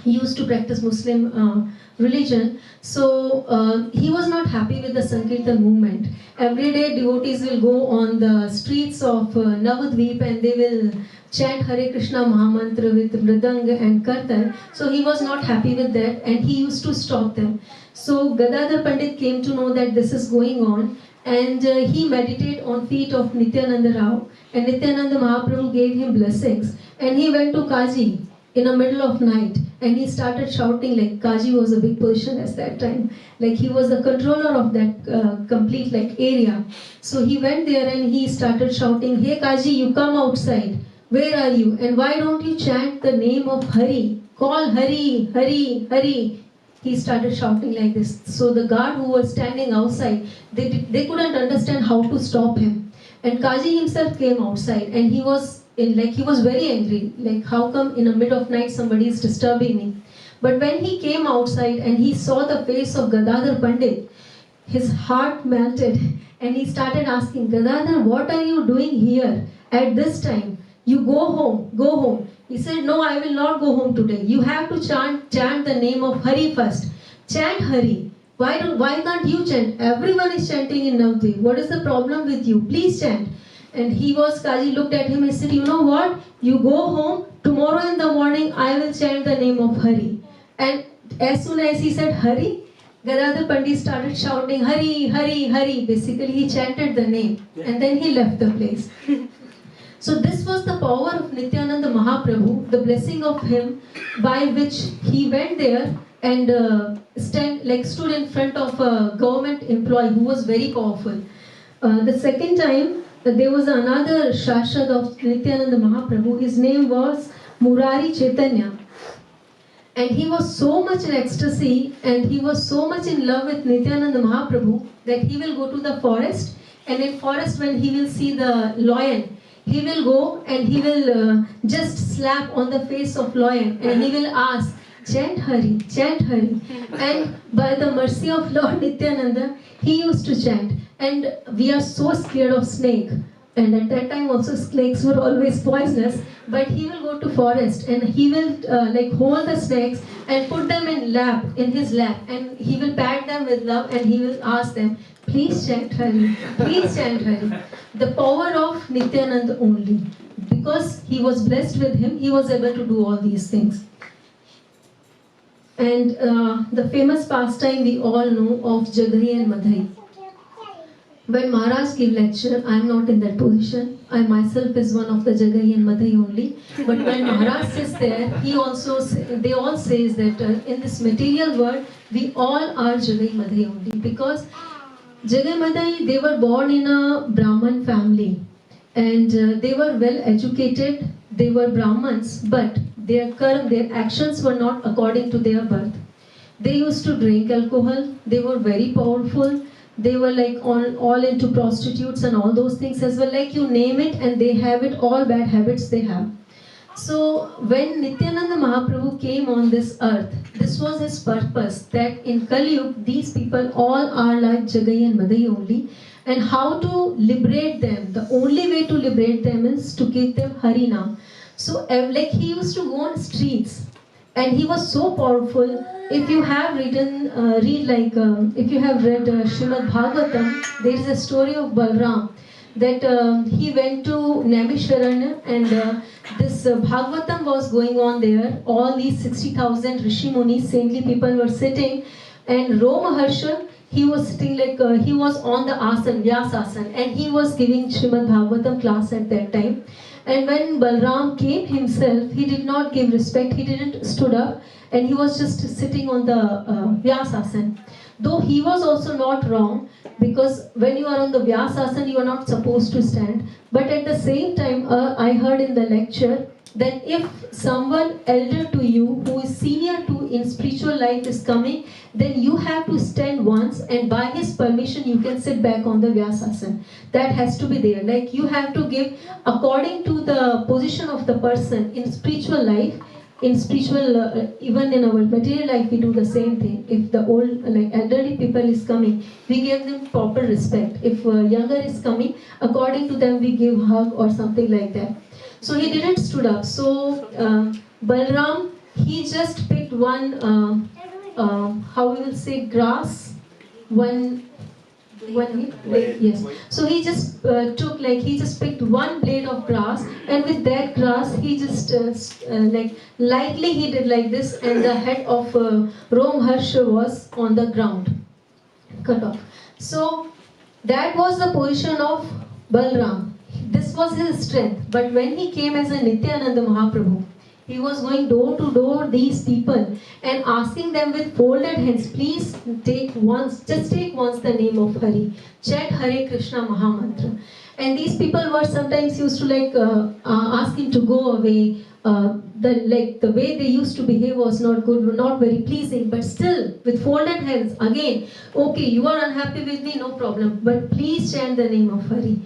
He used to practice Muslim religion. So he was not happy with the Sankirtan movement. Every day devotees will go on the streets of Navadvip and they will chant Hare Krishna Mahamantra with Mridang and Kirtan. So he was not happy with that and he used to stop them. So Gadadhar Pandit came to know that this is going on, and he meditated on feet of Nityananda Rao, and Nityananda Mahaprabhu gave him blessings, and he went to Kaji in the middle of night and he started shouting, like Kaji was a big position at that time, like he was the controller of that complete area. So he went there and he started shouting, hey Kaji, you come outside, where are you, and why don't you chant the name of Hari, call Hari, Hari, Hari. He started shouting like this. So the guard who was standing outside, they couldn't understand how to stop him, and Kaji himself came outside and he was very angry, like how come in the middle of night somebody is disturbing me. But when he came outside and he saw the face of Gadadhar Pandit, his heart melted and he started asking, Gadadhar, what are you doing here at this time? You go home, go home. He said, no, I will not go home today. You have to chant the name of Hari first. Chant Hari. Why can't you chant? Everyone is chanting in Navadvip. What is the problem with you? Please chant. And Kaji looked at him and said, you know what? You go home. Tomorrow in the morning, I will chant the name of Hari. And as soon as he said Hari, Gadadhar Pandit started shouting Hari, Hari, Hari. Basically, he chanted the name. And then he left the place. So this was the power of Nityananda Mahaprabhu, the blessing of him, by which he went there and stood in front of a government employee who was very powerful. The second time, there was another Shashad of Nityananda Mahaprabhu. His name was Murari Chaitanya. And he was so much in ecstasy and he was so much in love with Nityananda Mahaprabhu that he will go to the forest, and in forest when he will see the lion, he will go and he will just slap on the face of lion and he will ask, chant Hari, chant Hari. And by the mercy of Lord Nityananda, he used to chant. And we are so scared of snake. And at that time also snakes were always poisonous. But he will go to forest and he will hold the snakes and put them in his lap. And he will pat them with love and he will ask them, please chant Hari, please chant Hari. The power of Nityananda only. Because he was blessed with him, he was able to do all these things. And the famous pastime we all know of Jagri and Madhai. When Maharaj gave lecture, I am not in that position. I myself is one of the Jagai and Madhai only. But when Maharaj sits there, they all says that in this material world, we all are Jagai Madhai only. Because Jagai Madhai, they were born in a Brahman family. And they were well educated, they were Brahmans, but their karma, their actions were not according to their birth. They used to drink alcohol. They were very powerful. They were like all into prostitutes and all those things as well. Like you name it, and they have it. All bad habits they have. So when Nityananda Mahaprabhu came on this earth, this was his purpose, that in Kali Yuga, these people all are like Jagai and Madai only, and how to liberate them. The only way to liberate them is to give them Harinam. So like he used to go on streets, and he was so powerful. If you have if you have read Srimad Bhagavatam, there is a story of Balram, that he went to Naimisharanya, and this Bhagavatam was going on there. All these 60,000 Rishi Munis, saintly people were sitting, and Maharsha, he was sitting like, he was on the asan, Vyasasan, and he was giving Srimad Bhagavatam class at that time. And when Balram came himself, he did not give respect, he didn't stood up, and he was just sitting on the Vyasasan. Though he was also not wrong, because when you are on the Vyasasana, you are not supposed to stand. But at the same time, I heard in the lecture that if someone elder to you, who is senior to in spiritual life is coming, then you have to stand once, and by his permission you can sit back on the Vyasasana. That has to be there. Like you have to give according to the position of the person in spiritual life. In spiritual, even in our material life, we do the same thing. If the old, like elderly people is coming, we give them proper respect. If younger is coming, according to them, we give hug or something like that. So he didn't stood up. So Balram, he just picked one, how we will say, grass, one blade, yes. So he just he just picked one blade of grass, and with that grass he just like lightly he did like this, and the head of Harsha was on the ground, cut off. So that was the position of Balram. This was his strength. But when he came as a Nityananda Mahaprabhu, he was going door to door these people and asking them with folded hands, please take once the name of Hari. Chant Hare Krishna Mahamantra. And these people were sometimes used to ask him to go away. The way they used to behave was not good, not very pleasing, but still with folded hands, again, okay, you are unhappy with me, no problem, but please chant the name of Hari.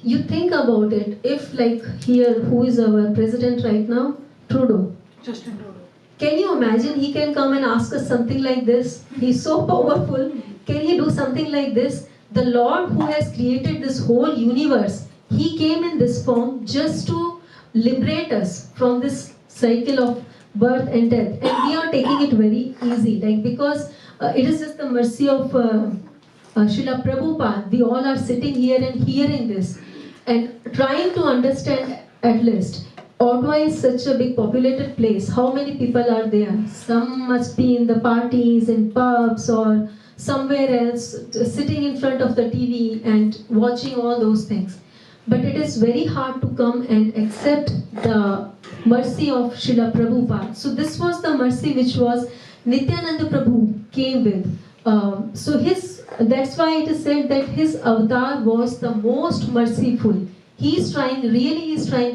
You think about it, if like here, who is our president right now? Trudeau. Justin Trudeau. Can you imagine he can come and ask us something like this? He's so powerful. Can he do something like this? The Lord who has created this whole universe, he came in this form just to liberate us from this cycle of birth and death. And we are taking it very easy, like because it is just the mercy of Srila Prabhupada. We all are sitting here and hearing this and trying to understand at least. Ottawa is such a big populated place. How many people are there? Some must be in the parties, in pubs or somewhere else, sitting in front of the TV and watching all those things. But it is very hard to come and accept the mercy of Srila Prabhupada. So this was the mercy which was Nityananda Prabhu came with. That's why it is said that his avatar was the most merciful. He is trying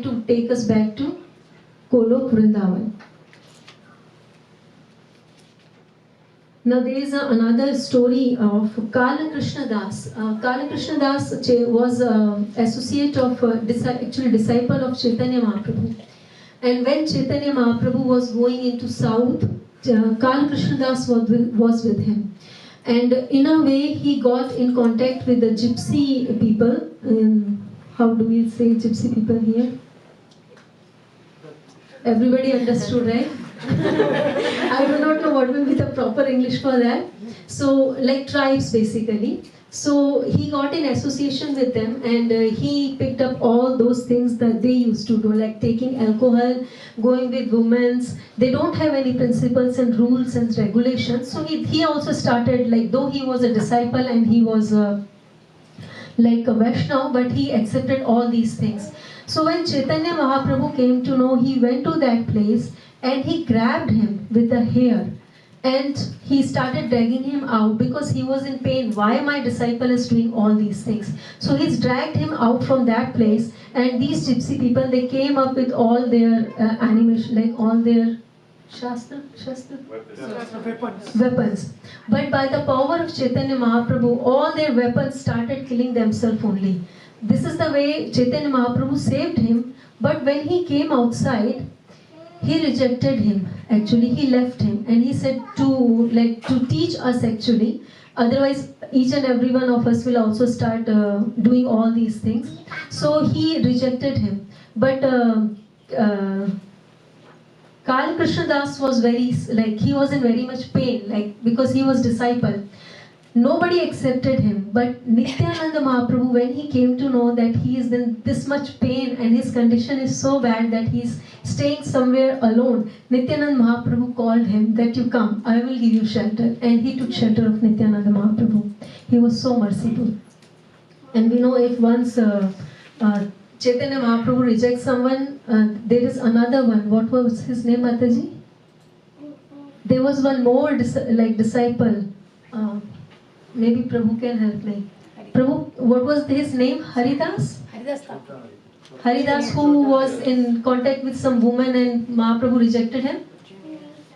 to take us back to Golok Vrindavan. Now there is another story of Kala Krishna Das. Kala Krishna Das was associate of, actually disciple of Chaitanya Mahaprabhu. And when Chaitanya Mahaprabhu was going into south, Kala Krishna Das was with him. And in a way he got in contact with the gypsy people. How do we say gypsy people here? Everybody understood, right? I do not know what will be the proper English for that. So, like tribes basically. So, he got in association with them, and he picked up all those things that they used to do, like taking alcohol, going with women. They don't have any principles and rules and regulations. So, he also started, like, though he was a disciple and he was like a Vaishnav, but he accepted all these things. So when Chaitanya Mahaprabhu came to know, he went to that place and he grabbed him with the hair and he started dragging him out because he was in pain. Why my disciple is doing all these things? So he's dragged him out from that place, and these gypsy people, they came up with all their animation, like all their weapons. But by the power of Chaitanya Mahaprabhu, all their weapons started killing themselves only. This is the way Chaitanya Mahaprabhu saved him. But when he came outside, he rejected him. Actually, he left him, and he said to teach us actually. Otherwise, each and every one of us will also start doing all these things. So he rejected him. But Kal Krishna Das was he was in very much pain, because he was disciple. Nobody accepted him. But Nityananda Mahaprabhu, when he came to know that he is in this much pain and his condition is so bad that he is staying somewhere alone, Nityananda Mahaprabhu called him that you come, I will give you shelter. And he took shelter of Nityananda Mahaprabhu. He was so merciful. And we know if once Chaitanya Mahaprabhu rejects someone, there is another one. What was his name, Mataji? There was one more disciple. Maybe Prabhu can help me. Prabhu, what was his name? Haridas? Haridas, who was in contact with some woman and Mahaprabhu rejected him?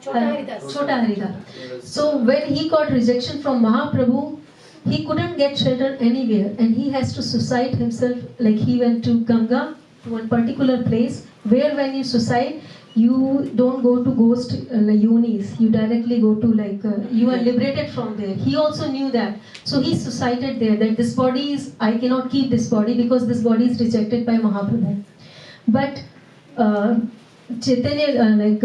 Chota Haridas. So when he got rejection from Mahaprabhu, he couldn't get shelter anywhere and he has to suicide himself. He went to Ganga, to one particular place where when you suicide, you don't go to ghost yonis, you directly go to you are liberated from there. He also knew that. So he suicided there, that this body is, I cannot keep this body because this body is rejected by Mahaprabhu. But Nityananda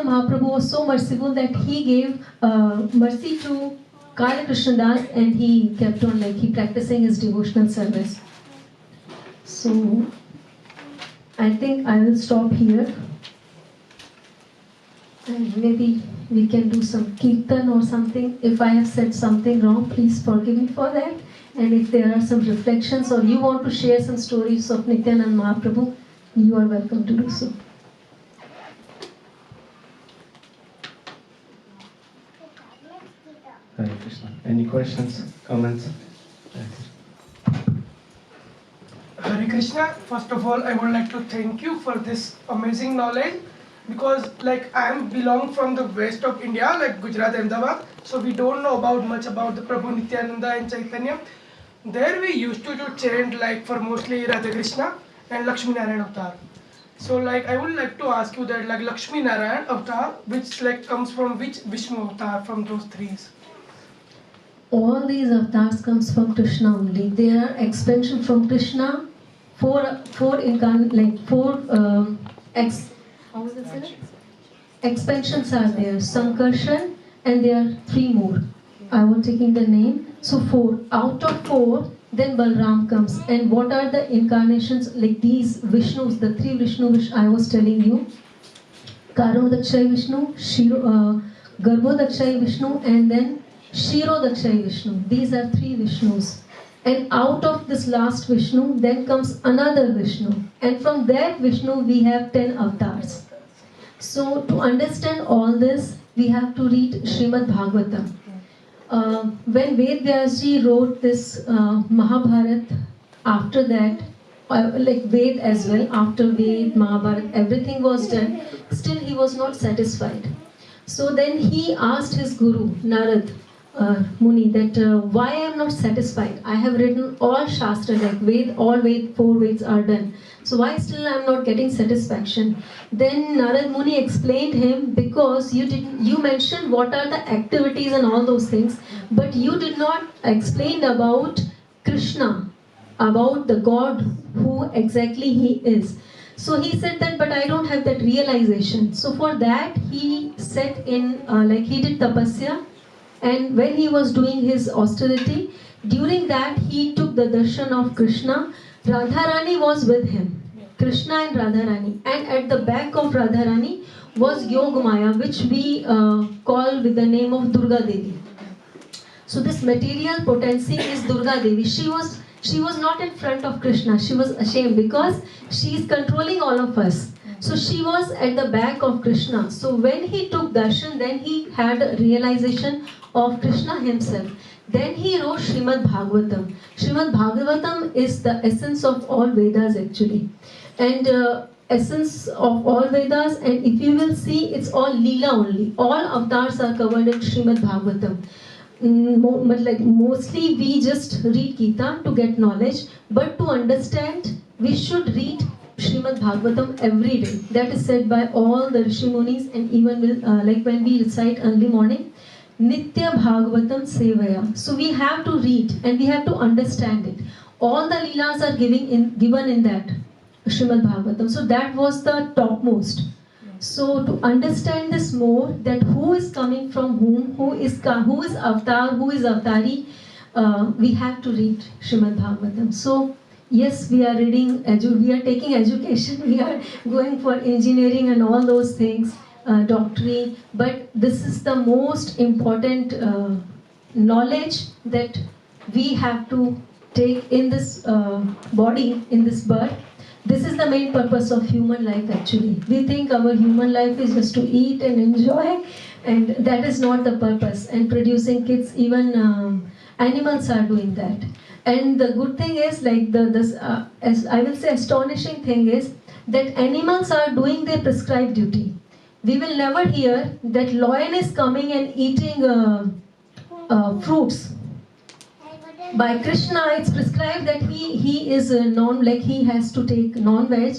Mahaprabhu was so merciful that he gave mercy to Kala Krishna Das and he kept on he practicing his devotional service. So I think I will stop here. And maybe we can do some Kirtan or something. If I have said something wrong, please forgive me for that. And if there are some reflections or you want to share some stories of Nityananda Mahaprabhu, you are welcome to do so. Hare Krishna. Any questions, comments? Hare Krishna. First of all, I would like to thank you for this amazing knowledge. Because I belong from the west of India, Gujarat, Ahmedabad, so we don't know much about the Prabhu Nityananda and Chaitanya. There we used to do chant for mostly Radha Krishna and Lakshmi Narayan avatar. So I would like to ask you that Lakshmi Narayan avatar, which comes from which Vishnu avatar from those three? All these avatars comes from Krishna only. They are expansion from Krishna. Expansions are there, Sankarshan, and there are 3 more. I was taking the name. So 4. Out of 4, then Balram comes. And what are the incarnations these Vishnus, the 3 Vishnu which I was telling you? Karodakshay Vishnu, Garbhodakshay Vishnu, and then Shirodakshay Vishnu. These are 3 Vishnus. And out of this last Vishnu, then comes another Vishnu. And from that Vishnu, we have 10 avatars. So to understand all this, we have to read Srimad Bhagavatam. When Ved Vyasji wrote this Mahabharat, after that, Ved as well, after Ved, Mahabharat, everything was done, still he was not satisfied. So then he asked his guru, Narad Muni, that why I am not satisfied. I have written all Shastra, Ved, all Ved, 4 Veds are done. So why still I am not getting satisfaction? Then Narad Muni explained him, because you mentioned what are the activities and all those things, but you did not explain about Krishna, about the God, who exactly he is. So he said that, but I don't have that realization. So for that he set in, he did tapasya, and when he was doing his austerity, during that he took the darshan of Krishna. Radharani was with him, Krishna and Radharani, and at the back of Radharani was Yogamaya, which we call with the name of Durga Devi. So this material potency is Durga Devi. She was not in front of Krishna. She was ashamed because she is controlling all of us. So she was at the back of Krishna. So when he took darshan, then he had a realization of Krishna himself. Then he wrote Srimad Bhagavatam. Srimad Bhagavatam is the essence of all Vedas actually. And essence of all Vedas, and if you will see, it's all Leela only. All avatars are covered in Srimad Bhagavatam. But like mostly we just read Gita to get knowledge, but to understand, we should read Srimad Bhagavatam every day. That is said by all the Rishi Munis, and even like when we recite early morning, Nitya Bhagavatam Sevaya. So we have to read and we have to understand it. All the Leelas are given in that Srimad Bhagavatam. So that was the topmost. So to understand this more, that who is coming from whom, who is avatar, who is avatari, we have to read Srimad Bhagavatam. So yes, we are reading, we are taking education, we are going for engineering and all those things, doctorate, but this is the most important knowledge that we have to take in this body, in this birth. This is the main purpose of human life actually. We think our human life is just to eat and enjoy, and that is not the purpose. And producing kids, even animals are doing that. And the good thing is, like as I will say, astonishing thing is that animals are doing their prescribed duty. We will never hear that lion is coming and eating fruits. By Krishna, it's prescribed that he is like he has to take non-veg,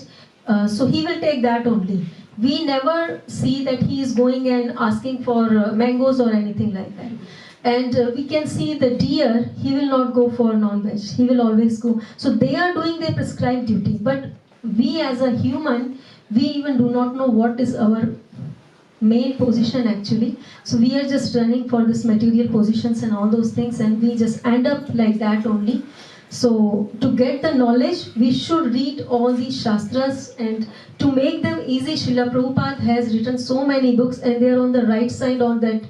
so he will take that only. We never see that he is going and asking for mangoes or anything like that. And we can see the deer, he will not go for non-veg, he will always go. So they are doing their prescribed duty, but we as a human, we even do not know what is our main position actually. So we are just running for this material positions and all those things, and we just end up like that only. So to get the knowledge, we should read all these shastras, and to make them easy, Srila Prabhupada has written so many books, and they are on the right side on that,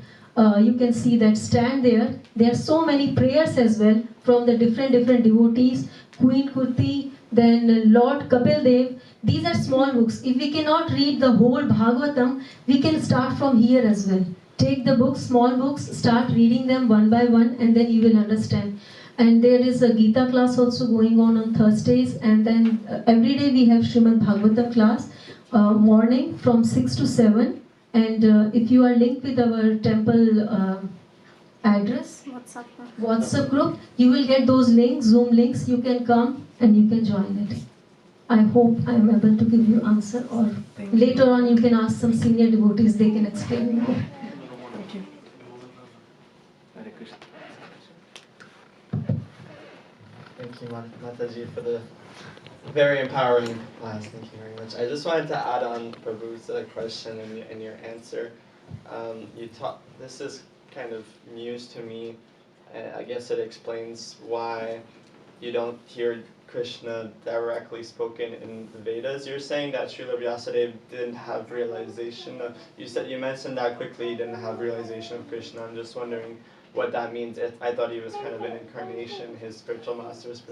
you can see that stand there. There are so many prayers as well from the different devotees, Queen Kurti, then Lord Kapil Dev. These are small books. If we cannot read the whole Bhagavatam, we can start from here as well. Take the books, small books, start reading them one by one, and then you will understand. And there is a Gita class also going on Thursdays, and then every day we have Srimad Bhagavatam class, morning from 6 to 7. And if you are linked with our temple address, WhatsApp group, you will get those links, Zoom links. You can come and you can join it. I hope I am able to give you answer, or later on you can ask some senior devotees, they can explain more. Thank you. Thank you, Mataji, for the very empowering class. Thank you very much. I just wanted to add on Prabhu's question and your answer. This is kind of news to me. I guess it explains why you don't hear Krishna directly spoken in the Vedas. You're saying that Srila Vyasadeva didn't have realization of, you mentioned that quickly, he didn't have realization of Krishna. I'm just wondering what that means. I thought he was kind of an incarnation, his spiritual master with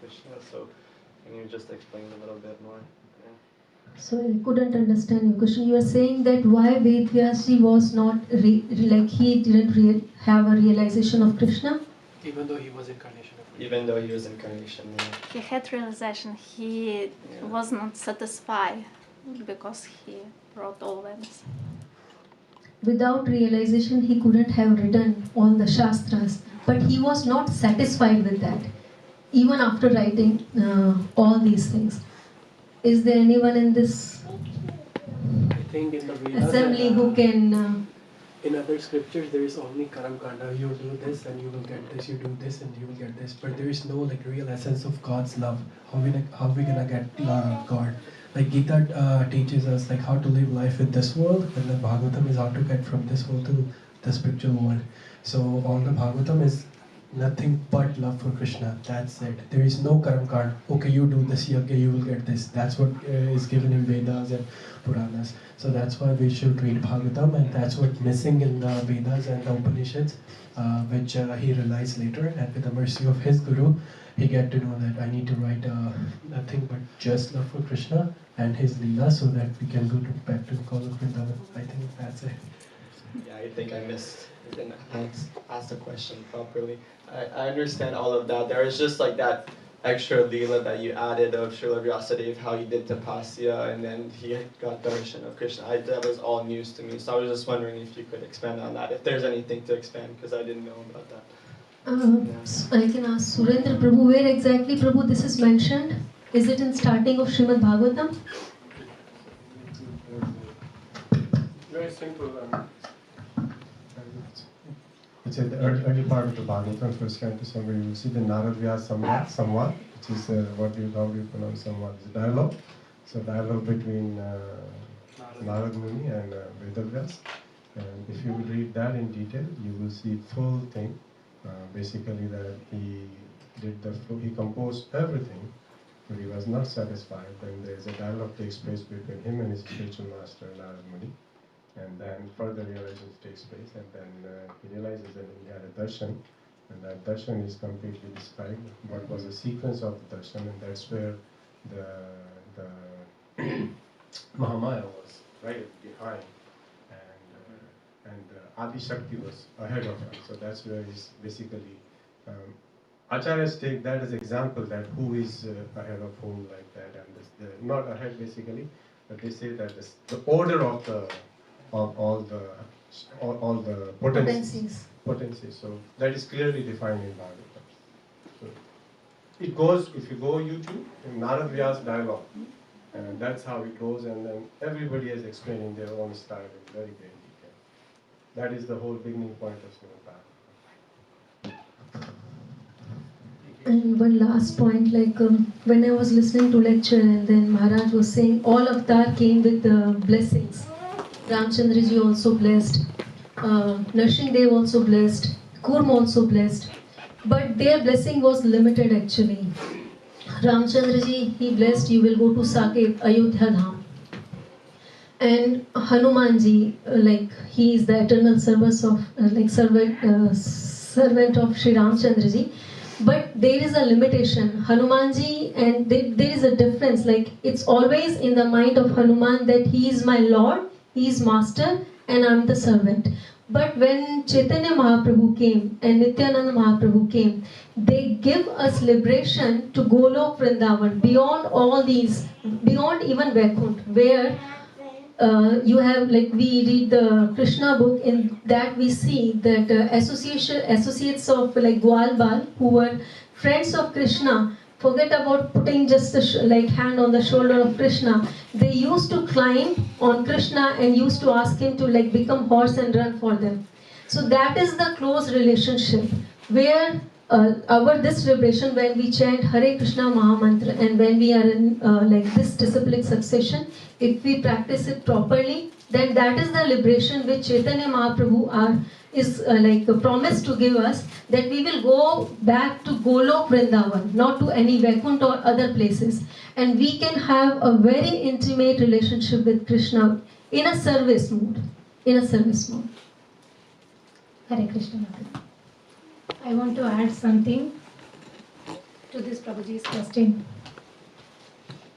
Krishna. So can you just explain a little bit more? So I couldn't understand your question. You are saying that why Vedvyasi was not, like he didn't have a realization of Krishna? Even though he was incarnation. Yeah. He had realization, he was not satisfied because he wrote all Vedas. Without realization, he couldn't have written all the Shastras, but he was not satisfied with that, even after writing all these things. Is there anyone in this I think in the Vedas, assembly who can... in other scriptures, there is only Karam Kanda. You do this and you will get this, you do this and you will get this. But there is no like real essence of God's love. How we gonna get God? Like Gita teaches us like how to live life in this world, and the Bhagavatam is how to get from this world to the spiritual world. So all the Bhagavatam is nothing but love for Krishna. That's it. There is no Karam Kand. Okay, you do this, okay, you will get this. That's what is given in Vedas and Puranas. So that's why we should read Bhagavatam, and that's what's missing in the Vedas and the Upanishads, which he realized later. And with the mercy of his Guru, he get to know that I need to write nothing but just love for Krishna and his Leela, so that we can go back to Gaura Vrindavan. I think that's it. Yeah, I think I didn't ask the question properly. I understand all of that. There is just like that extra leela that you added of Srila Vyasadeva, how he did tapasya and then he got darshan of Krishna. That was all news to me. So I was just wondering if you could expand on that, if there's anything to expand, because I didn't know about that. I can ask Surendra Prabhu, where exactly, Prabhu, this is mentioned? Is it in starting of Srimad Bhagavatam? Very simple. It's at the early part of the Bhagavatam, first canto, somewhere you will see the Narad Vyas Samvad, which is how do you pronounce Samvad? It's a dialogue. So dialogue between Narad Muni and Vedavyas. And if you will read that in detail, you will see full thing. Basically that he composed everything, but he was not satisfied. Then there is a dialogue takes place between him and his spiritual master, Narad Muni. And then further realization takes place, and then he realizes that he had a darshan, and that darshan is completely described. What was the sequence of the darshan, and that's where the Mahamaya was right behind, and Adi Shakti was ahead of him. So that's where he's basically Acharyas take that as example that who is ahead of whom like that, and not ahead basically, but they say that the order of all the potencies. So that is clearly defined in Bhagavatam. So it goes, if you go YouTube, in Narad Vyas dialogue, and that's how it goes, and then everybody is explaining their own style in very great detail. That is the whole beginning point of Srimad Bhagavatam. And one last point, like when I was listening to lecture and then Maharaj was saying all avatar came with blessings. Ramchandraji also blessed, Narsimha also blessed, Kurma also blessed, but their blessing was limited actually. Ramchandraji, he blessed, you will go to Saket, Ayodhya Dham. And Hanumanji, like he is the eternal service of, servant of Sri Ramchandraji. But there is a limitation. Hanumanji, and there is a difference. Like it's always in the mind of Hanuman that he is my Lord, he is master, and I am the servant. But when Chaitanya Mahaprabhu came and Nityananda Mahaprabhu came, they give us liberation to Golok Vrindavan, beyond all these, beyond even Vaikuntha, where you have, like we read the Krishna book, in that we see that associates of like Gwalbal, who were friends of Krishna, forget about putting just the hand on the shoulder of Krishna. They used to climb on Krishna and used to ask him to like become horse and run for them. So that is the close relationship where this celebration, when we chant Hare Krishna Mahamantra and when we are in this disciplic succession, if we practice it properly, then that is the liberation which Chaitanya Mahaprabhu is promised to give us, that we will go back to Golok Vrindavan, not to any Vaikuntha or other places. And we can have a very intimate relationship with Krishna in a service mode. Hare Krishna. I want to add something to this Prabhuji's question.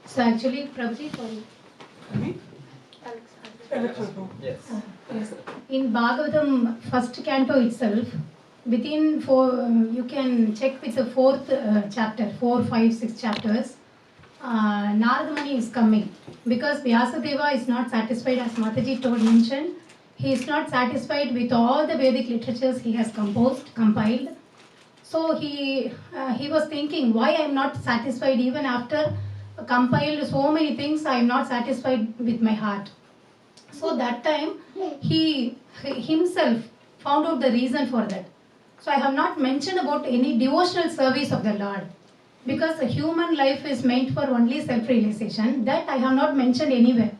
So actually, Prabhuji, Yes. Yes. In Bhagavatam first canto itself, within you can check with the fourth chapter, 4, 5, 6 chapters, Narada Muni is coming. Because Vyasadeva is not satisfied, as Mataji mentioned, he is not satisfied with all the Vedic literatures he has compiled. So he was thinking, why I am not satisfied even after compiled so many things, I am not satisfied with my heart. So that time he himself found out the reason for that. So I have not mentioned about any devotional service of the Lord, because the human life is meant for only self-realization. That I have not mentioned anywhere.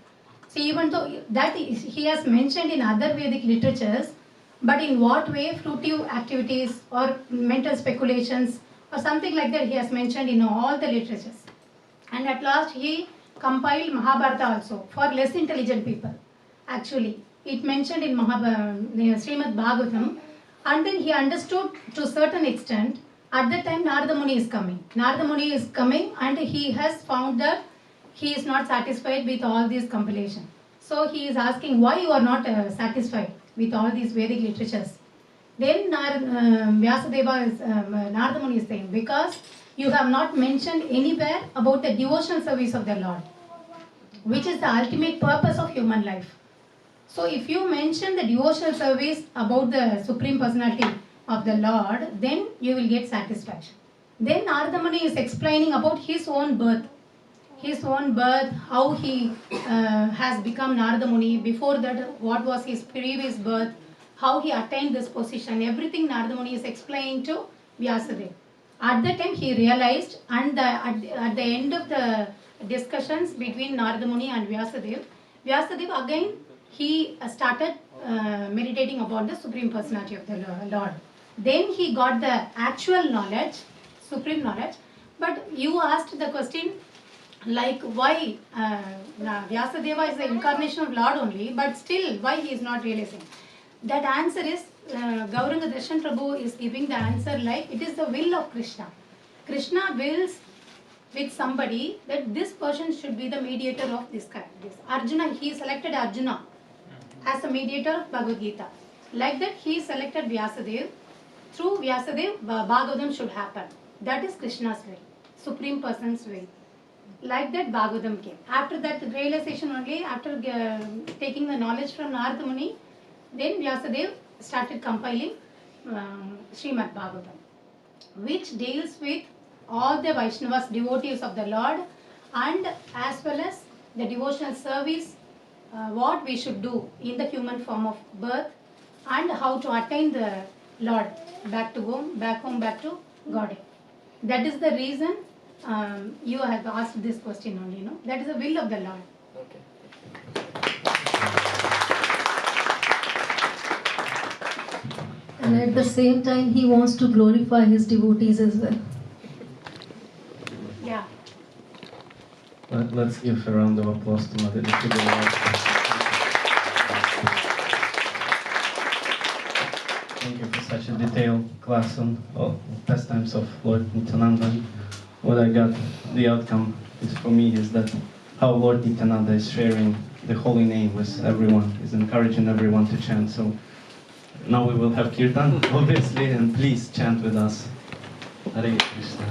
So even though that he has mentioned in other Vedic literatures, but in what way fruitive activities or mental speculations or something like that he has mentioned in all the literatures. And at last he compiled Mahabharata also for less intelligent people. Actually, it mentioned in Srimad Bhagavatam, and then he understood to a certain extent. At that time Narada Muni is coming. Narada Muni is coming and he has found that he is not satisfied with all these compilation. So he is asking, why you are not satisfied with all these Vedic literatures? Then Narada Muni is saying, because you have not mentioned anywhere about the devotional service of the Lord, which is the ultimate purpose of human life. So if you mention the devotional service about the Supreme Personality of the Lord, then you will get satisfaction. Then Narada Muni is explaining about his own birth. His own birth, how he has become Narada Muni. Before that, what was his previous birth, how he attained this position. Everything Narada Muni is explaining to Vyasadeva. At that time he realized, and at the end of the discussions between Narada Muni and Vyasadeva, Vyasadeva again he started meditating upon the Supreme Personality of the Lord. Then he got the actual knowledge, supreme knowledge. But you asked the question like why Vyasadeva is the incarnation of Lord only, but still why he is not realizing. That answer is Gauranga Darshan Prabhu is giving the answer like it is the will of Krishna. Krishna wills with somebody that this person should be the mediator of this kind. This Arjuna, he selected Arjuna as the mediator of Bhagavad Gita. Like that he selected Vyasadeva. Through Vyasadeva, Bhagavatam should happen. That is Krishna's will, Supreme Person's will. Like that Bhagavatam came. After that realization only, after taking the knowledge from Narada Muni, then Vyasadeva started compiling Srimad Bhagavatam, which deals with all the Vaishnavas, devotees of the Lord, and as well as the devotional service, what we should do in the human form of birth, and how to attain the Lord back to home, back to God. That is the reason you have asked this question only, no? That is the will of the Lord. Okay. And at the same time, he wants to glorify his devotees as well. Yeah. Let's give a round of applause to Mother. Thank you for such a detailed class on pastimes of Lord Nityananda. What I got, the outcome is for me is that how Lord Nityananda is sharing the holy name with everyone, is encouraging everyone to chant. So now we will have Kirtan, obviously, and please chant with us. Hare Krishna.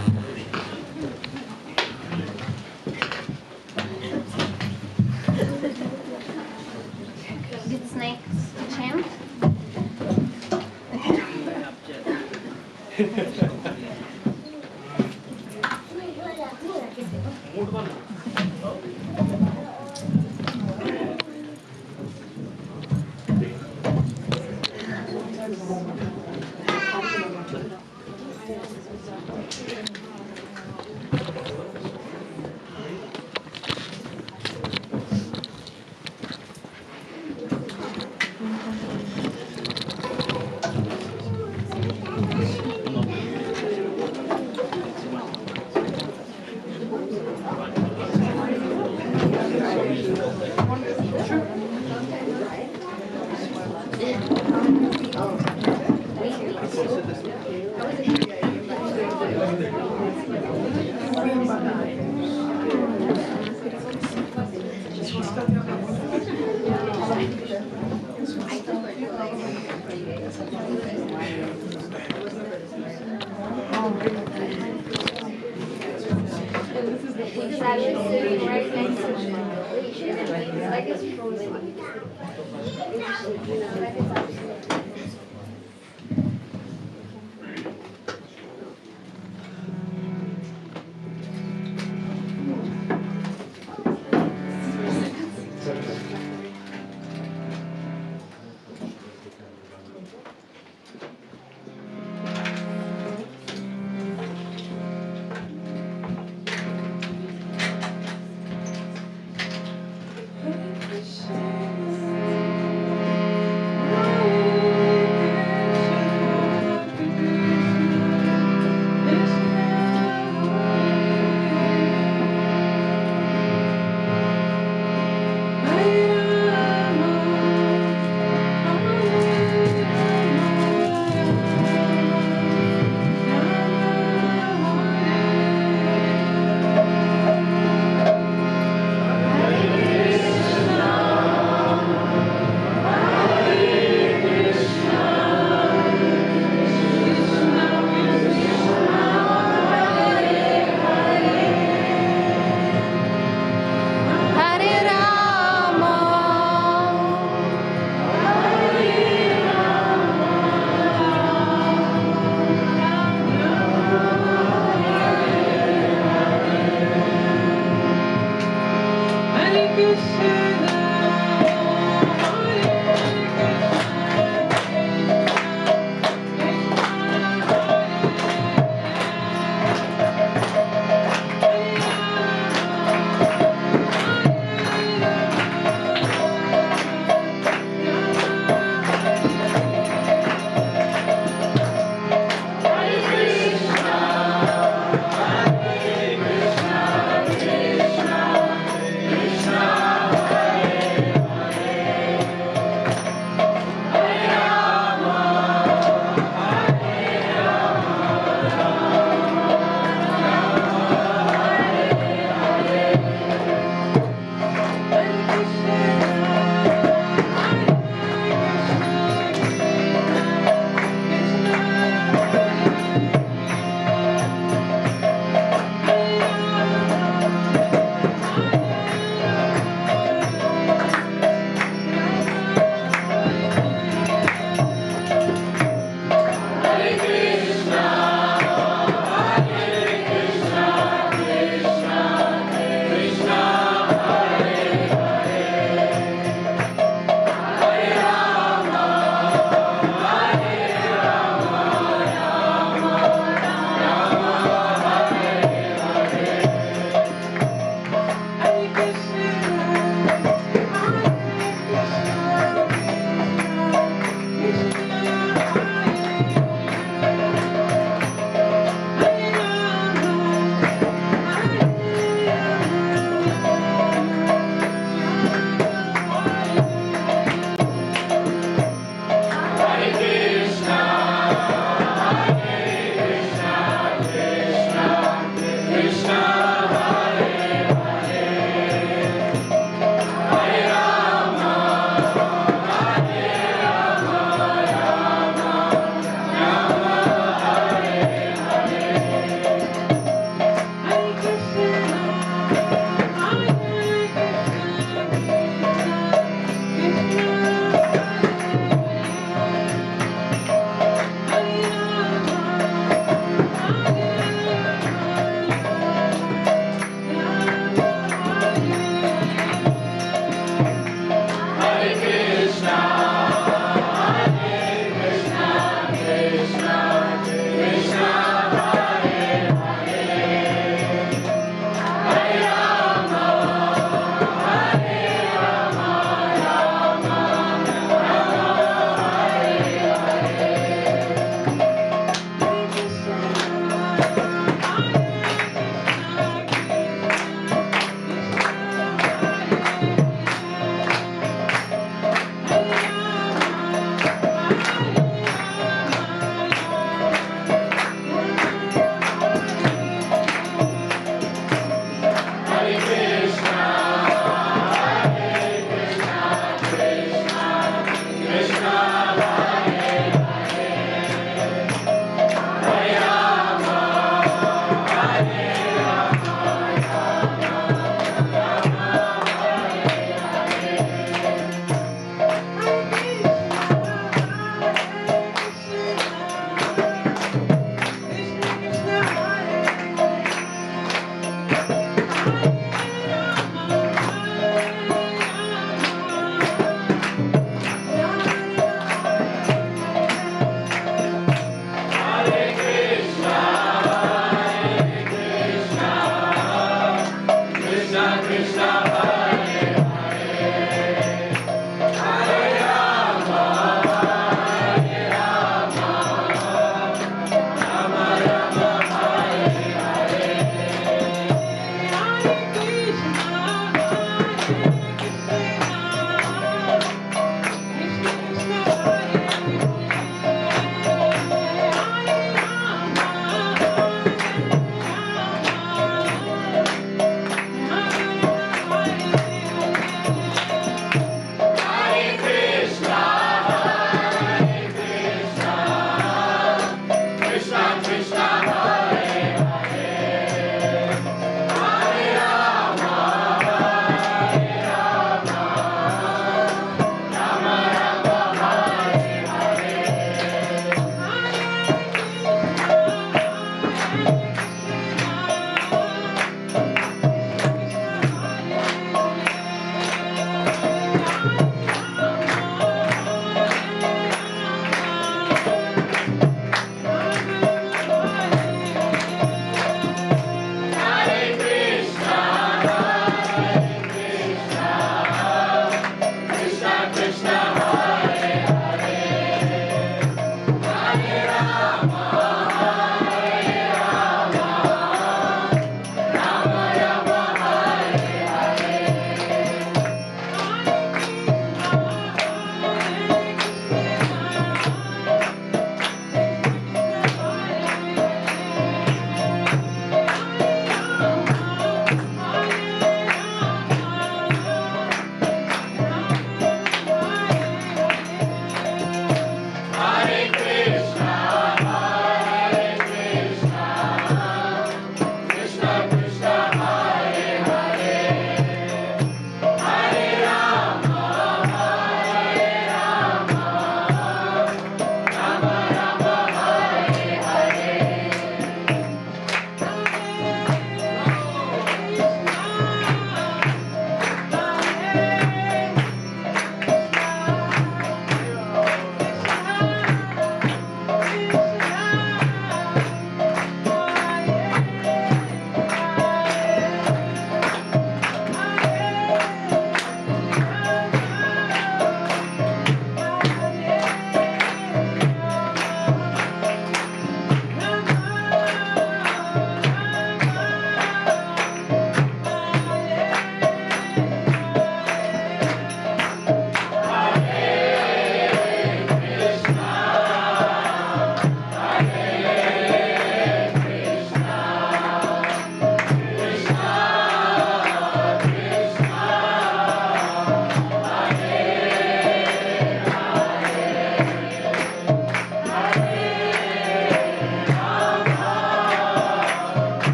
It's next chant. Krishna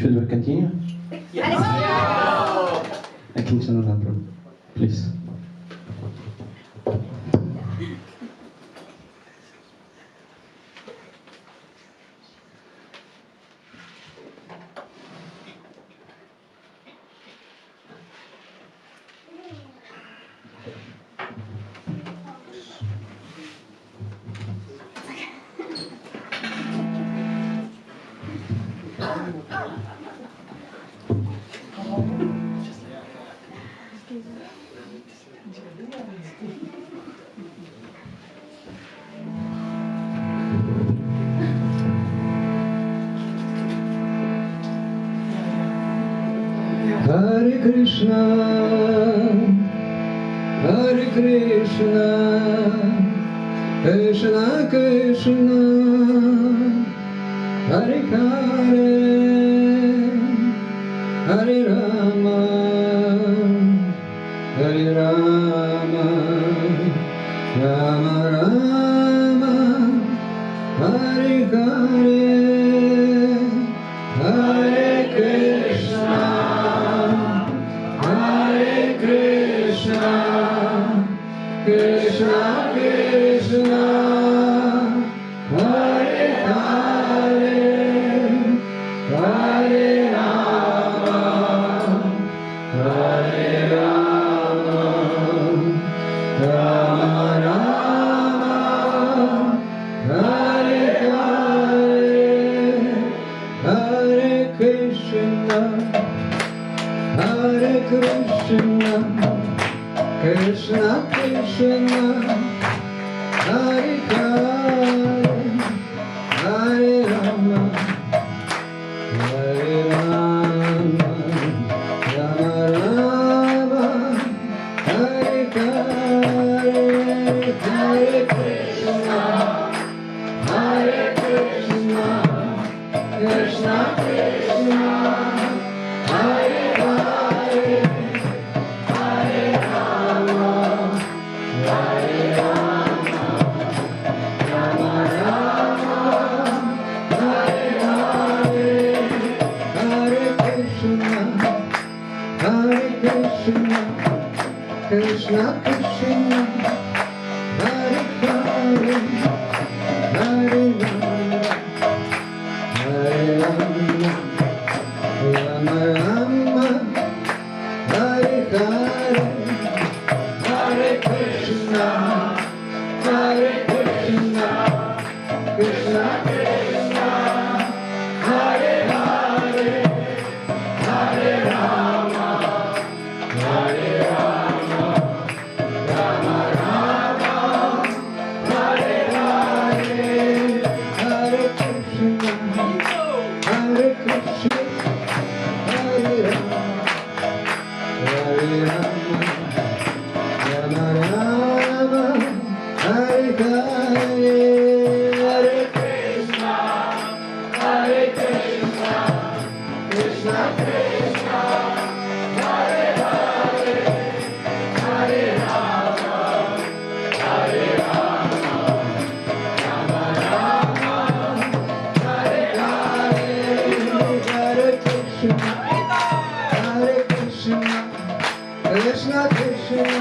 Should we continue? Yes. Akincana, Prabhu, please. Hare Krishna, Hare Krishna, Krishna Krishna, Hare Hare, Hare Rama, Hare Rama, Rama Rama, Hare Hare, Hare Krishna, Hare Krishna, Krishna Krishna, Hare Hare, Hare Rama, Hare Rama, Rama Rama, Hare Hare, Hare Krishna, Hare Krishna, Krishna Krishna, Hare Hare, Hare Rama, Hare Rama, Rama Rama, Hare Hare, Hare Krishna, Hare Krishna, Krishna Krishna, Hare Hare, Hare Rama, Hare Rama, Rama Rama, Hare Hare, Hare Krishna, Hare Krishna, Krishna Krishna, Hare Hare, Hare Rama, Hare Rama, Rama Rama, Hare Hare, Hare Krishna, Hare Krishna, Krishna Krishna, Hare Hare, Hare Rama, Hare Rama, Rama Rama, Hare Hare, Hare Krishna, Hare Krishna, Hare Rama, Hare Rama, Rama Rama, Hare Hare, Hare Krishna, Hare Krishna, Krishna Krishna, Hare Hare, Hare Rama, Hare Rama, Rama Rama, Hare Hare, Hare Krishna, Hare Krishna, Krishna Krishna,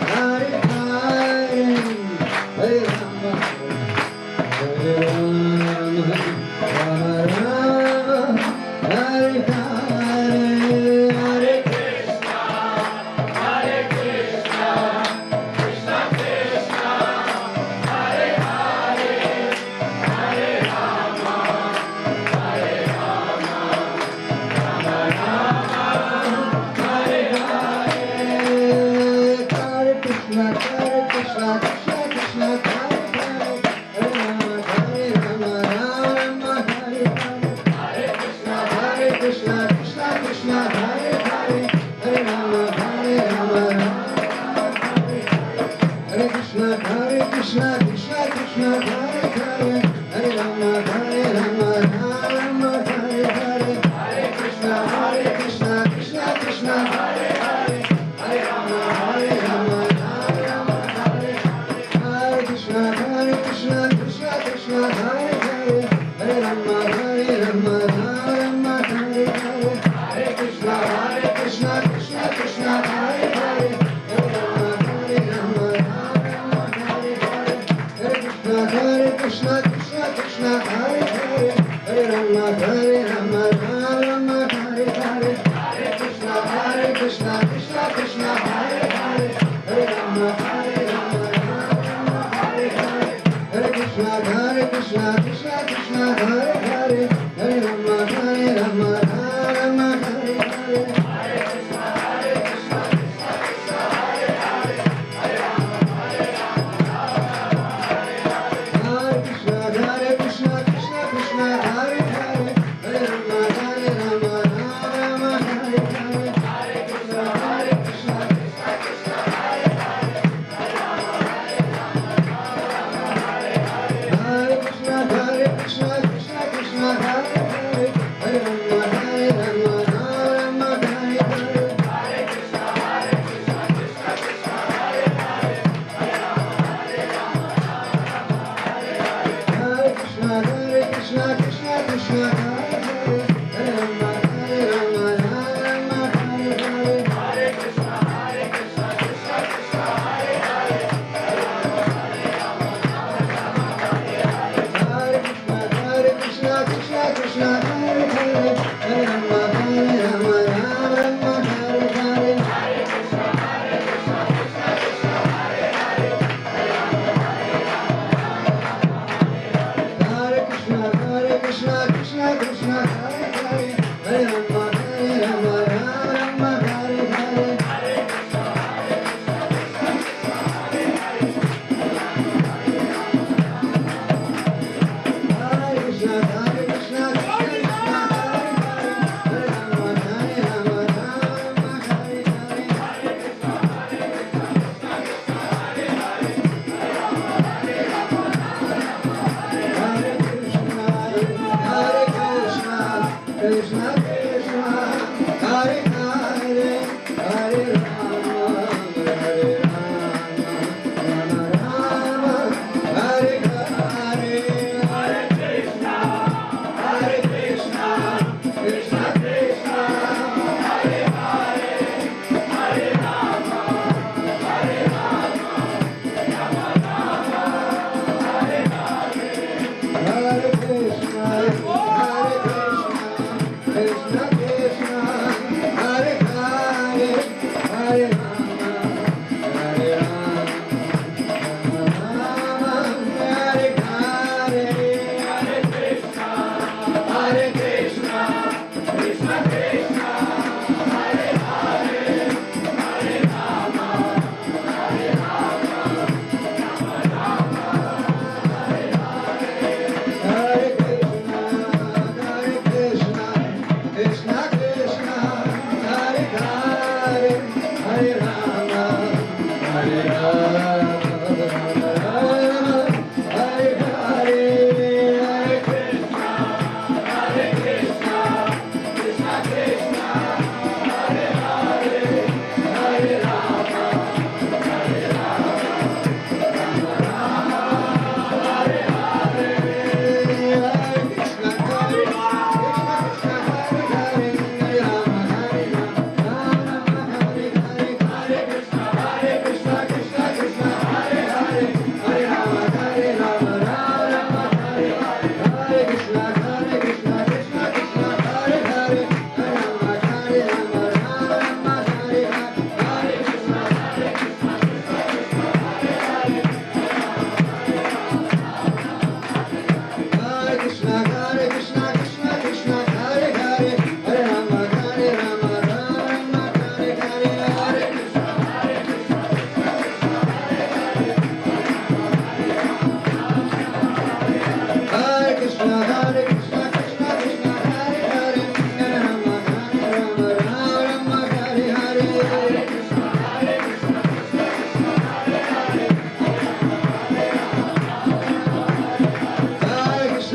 Hare Hare, Hare Rama, Hare Rama, Rama Rama, Hare Hare, Hare Krishna, Hare Krishna, Krishna Krishna, Hare Hare, Hare Rama, Hare Rama, Rama Rama, Hare Hare, Hare Krishna, Hare Krishna, Krishna Krishna, Hare Hare, Hare Rama, Hare Rama, Rama Hare Hare, Hare Krishna, Krishna Krishna, Hare Hare, Hare Rama, Hare Rama, Rama Hare Hare, Hare Krishna, Krishna Krishna, Hare Hare, Hare Rama, Hare Rama, Rama Hare Hare, Hare Krishna, Krishna Krishna, Hare Hare, Hare Rama, Hare Rama, Rama Hare Hare, Hare Krishna, Krishna Krishna, Hare Hare, Hare Rama, Hare Rama, Rama Hare Hare Krishna, Krishna Krishna, Hare Hare, Hare Rama, Hare Rama, Rama Rama, Hare Hare, Hare Krishna, Krishna Krishna, Hare Hare, Hare Rama, Hare Rama, Rama Rama, Hare Hare, Hare Krishna, Krishna Krishna, Hare Hare, Hare Rama, Hare Rama, Rama Rama, Hare Hare, Hare Krishna, Krishna Krishna, Hare Hare, Hare Rama, Hare Rama, Hare Krishna, Krishna Krishna, Hare Hare, Hare Rama, Hare Rama, Rama Rama, Hare Hare, Hare Krishna, Krishna Krishna, Hare Hare, Hare Rama, Hare Rama, Hare Krishna, Krishna Krishna, Hare Hare, Hare Rama, Hare Rama, Rama Rama, Hare Hare, Hare Krishna, Krishna Krishna, Hare Hare, Hare Rama, Hare Rama, Hare Krishna, Krishna Krishna, Hare Hare, Hare Rama, Hare Rama, Rama Rama, Hare Hare, Hare Krishna, Krishna Krishna, Hare Hare, Hare Rama, Hare Rama, Hare Krishna, Krishna Krishna, Hare Hare, Hare Rama, Hare Rama, Rama Rama, Hare Hare, Hare Krishna, Krishna Krishna, Hare Hare, Hare Rama, Hare Rama, Hare Krishna, Krishna Krishna, Hare Hare, Hare Rama, Hare Rama, Rama Rama, Hare Hare, Hare Krishna, Hare Krishna, Hare Krishna, Hare Rama, Hare Rama, Rama Rama, Hare Hare, Hare Krishna, Krishna Krishna, Hare Hare, Hare Rama, Hare Rama, Rama Rama, Hare Hare, Hare Krishna, Krishna Krishna, Hare Hare, Hare Rama, Hare Rama, Rama Rama, Hare Hare, Hare Krishna, Krishna Krishna, Hare Hare, Hare Rama, Hare Rama, Rama Rama, Hare Hare, Hare Krishna, Krishna Krishna, Hare Hare, Hare Rama, Hare Rama, Rama Rama, Hare Hare, Hare Krishna, Krishna Krishna, Hare Hare, Hare Rama, Hare Rama, Hare Hare, Hare Krishna, Krishna Krishna, Hare Hare, Hare Rama, Hare Rama, Rama Rama, Hare Hare, Hare Krishna, Krishna Krishna, Hare Hare, Hare Rama, Hare Rama, Rama Rama, Hare Hare, Hare Krishna, Krishna Krishna, Hare Hare, Hare Rama, Hare Rama, Rama Rama, Hare Hare, Hare Krishna, Krishna Krishna, Hare Hare, Hare Rama, Hare Rama, Rama Rama, Hare Hare, Hare Krishna, Krishna Krishna, Hare Hare, Hare Krishna, Krishna Krishna, Hare Hare, Hare Rama, Hare Rama, Rama Rama, Hare Hare, Hare Krishna, Hare Krishna, Krishna Krishna, Hare Hare, Hare Rama, Hare Rama, Rama Rama, Hare Hare, Hare Krishna,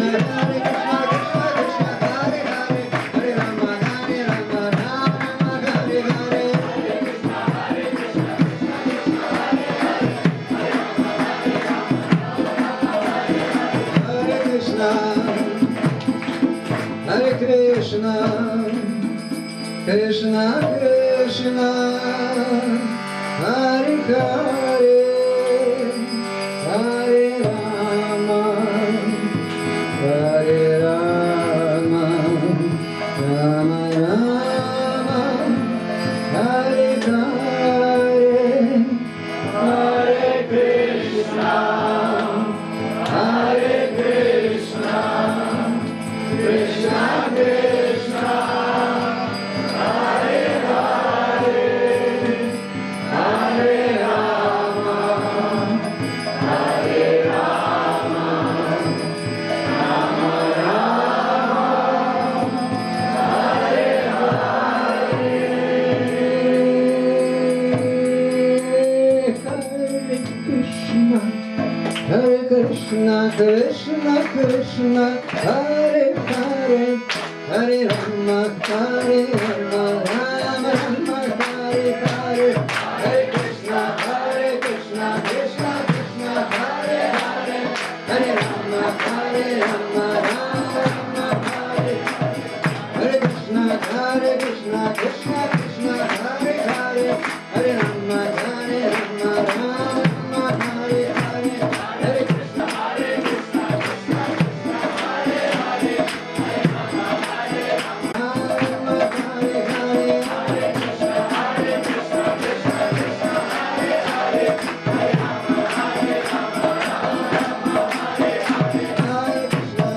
Hare Krishna, Krishna Krishna, Hare Hare, Hare Rama, Hare Rama, Rama Rama, Hare Hare, Hare Krishna, Hare Krishna, Krishna Krishna, Hare Hare, Hare Rama, Hare Krishna, Krishna Krishna, Hare Hare, Hare Rama, Rama Rama, Hare Hare, Hare Krishna, Krishna Krishna, Hare Hare, Hare Rama, Rama Rama, Hare Hare Krishna, Krishna Krishna, Hare Hare, Hare Rama, Rama Rama, Hare Hare, Hare Krishna, Krishna Krishna, Hare Hare, Hare Rama, Rama Hare Hare, Hare Krishna, Krishna Krishna, Hare Hare, Hare Rama, Rama Hare Hare, Hare Krishna,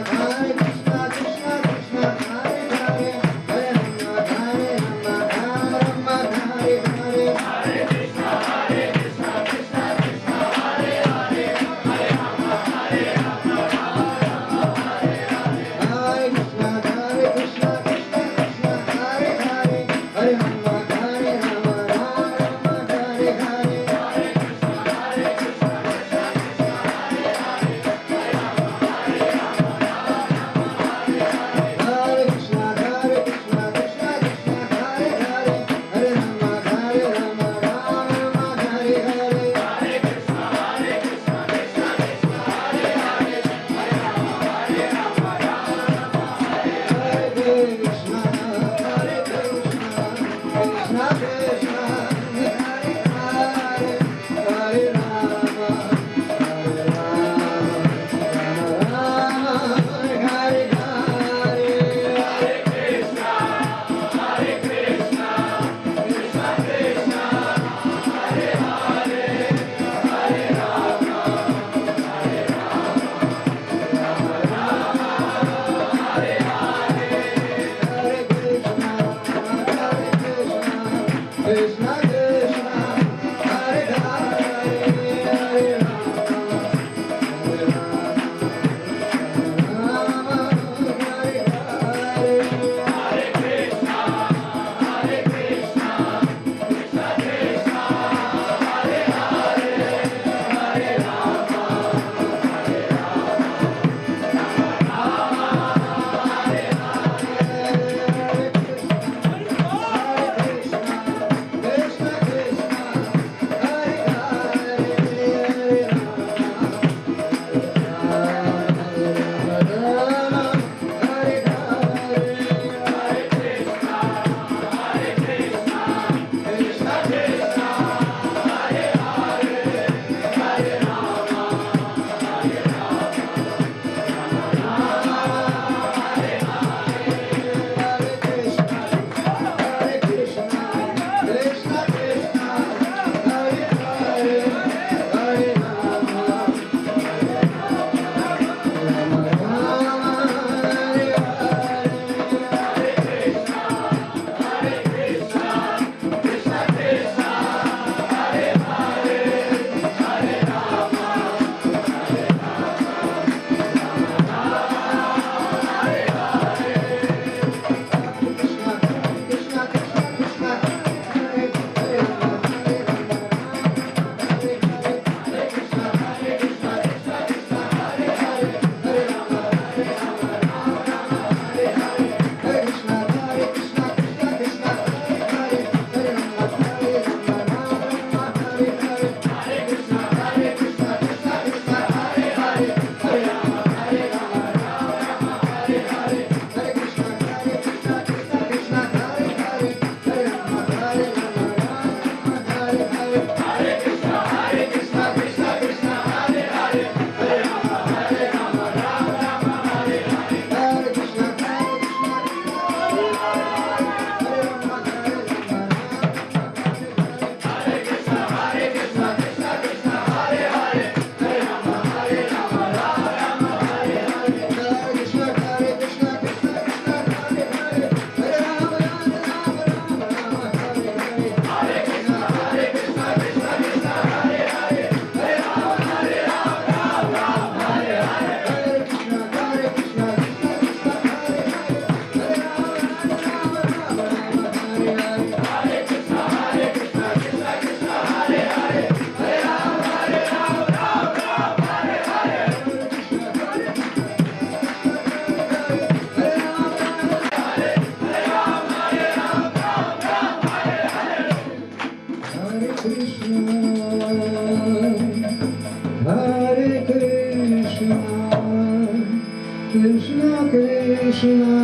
Krishna Krishna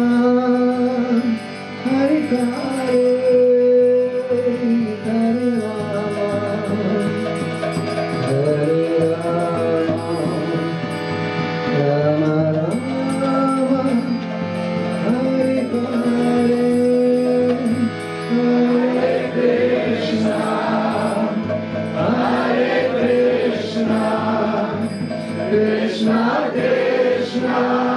Hare Hare Hare Rama Hare Rama Rama Rama Hare Hare Hare Krishna Krishna Krishna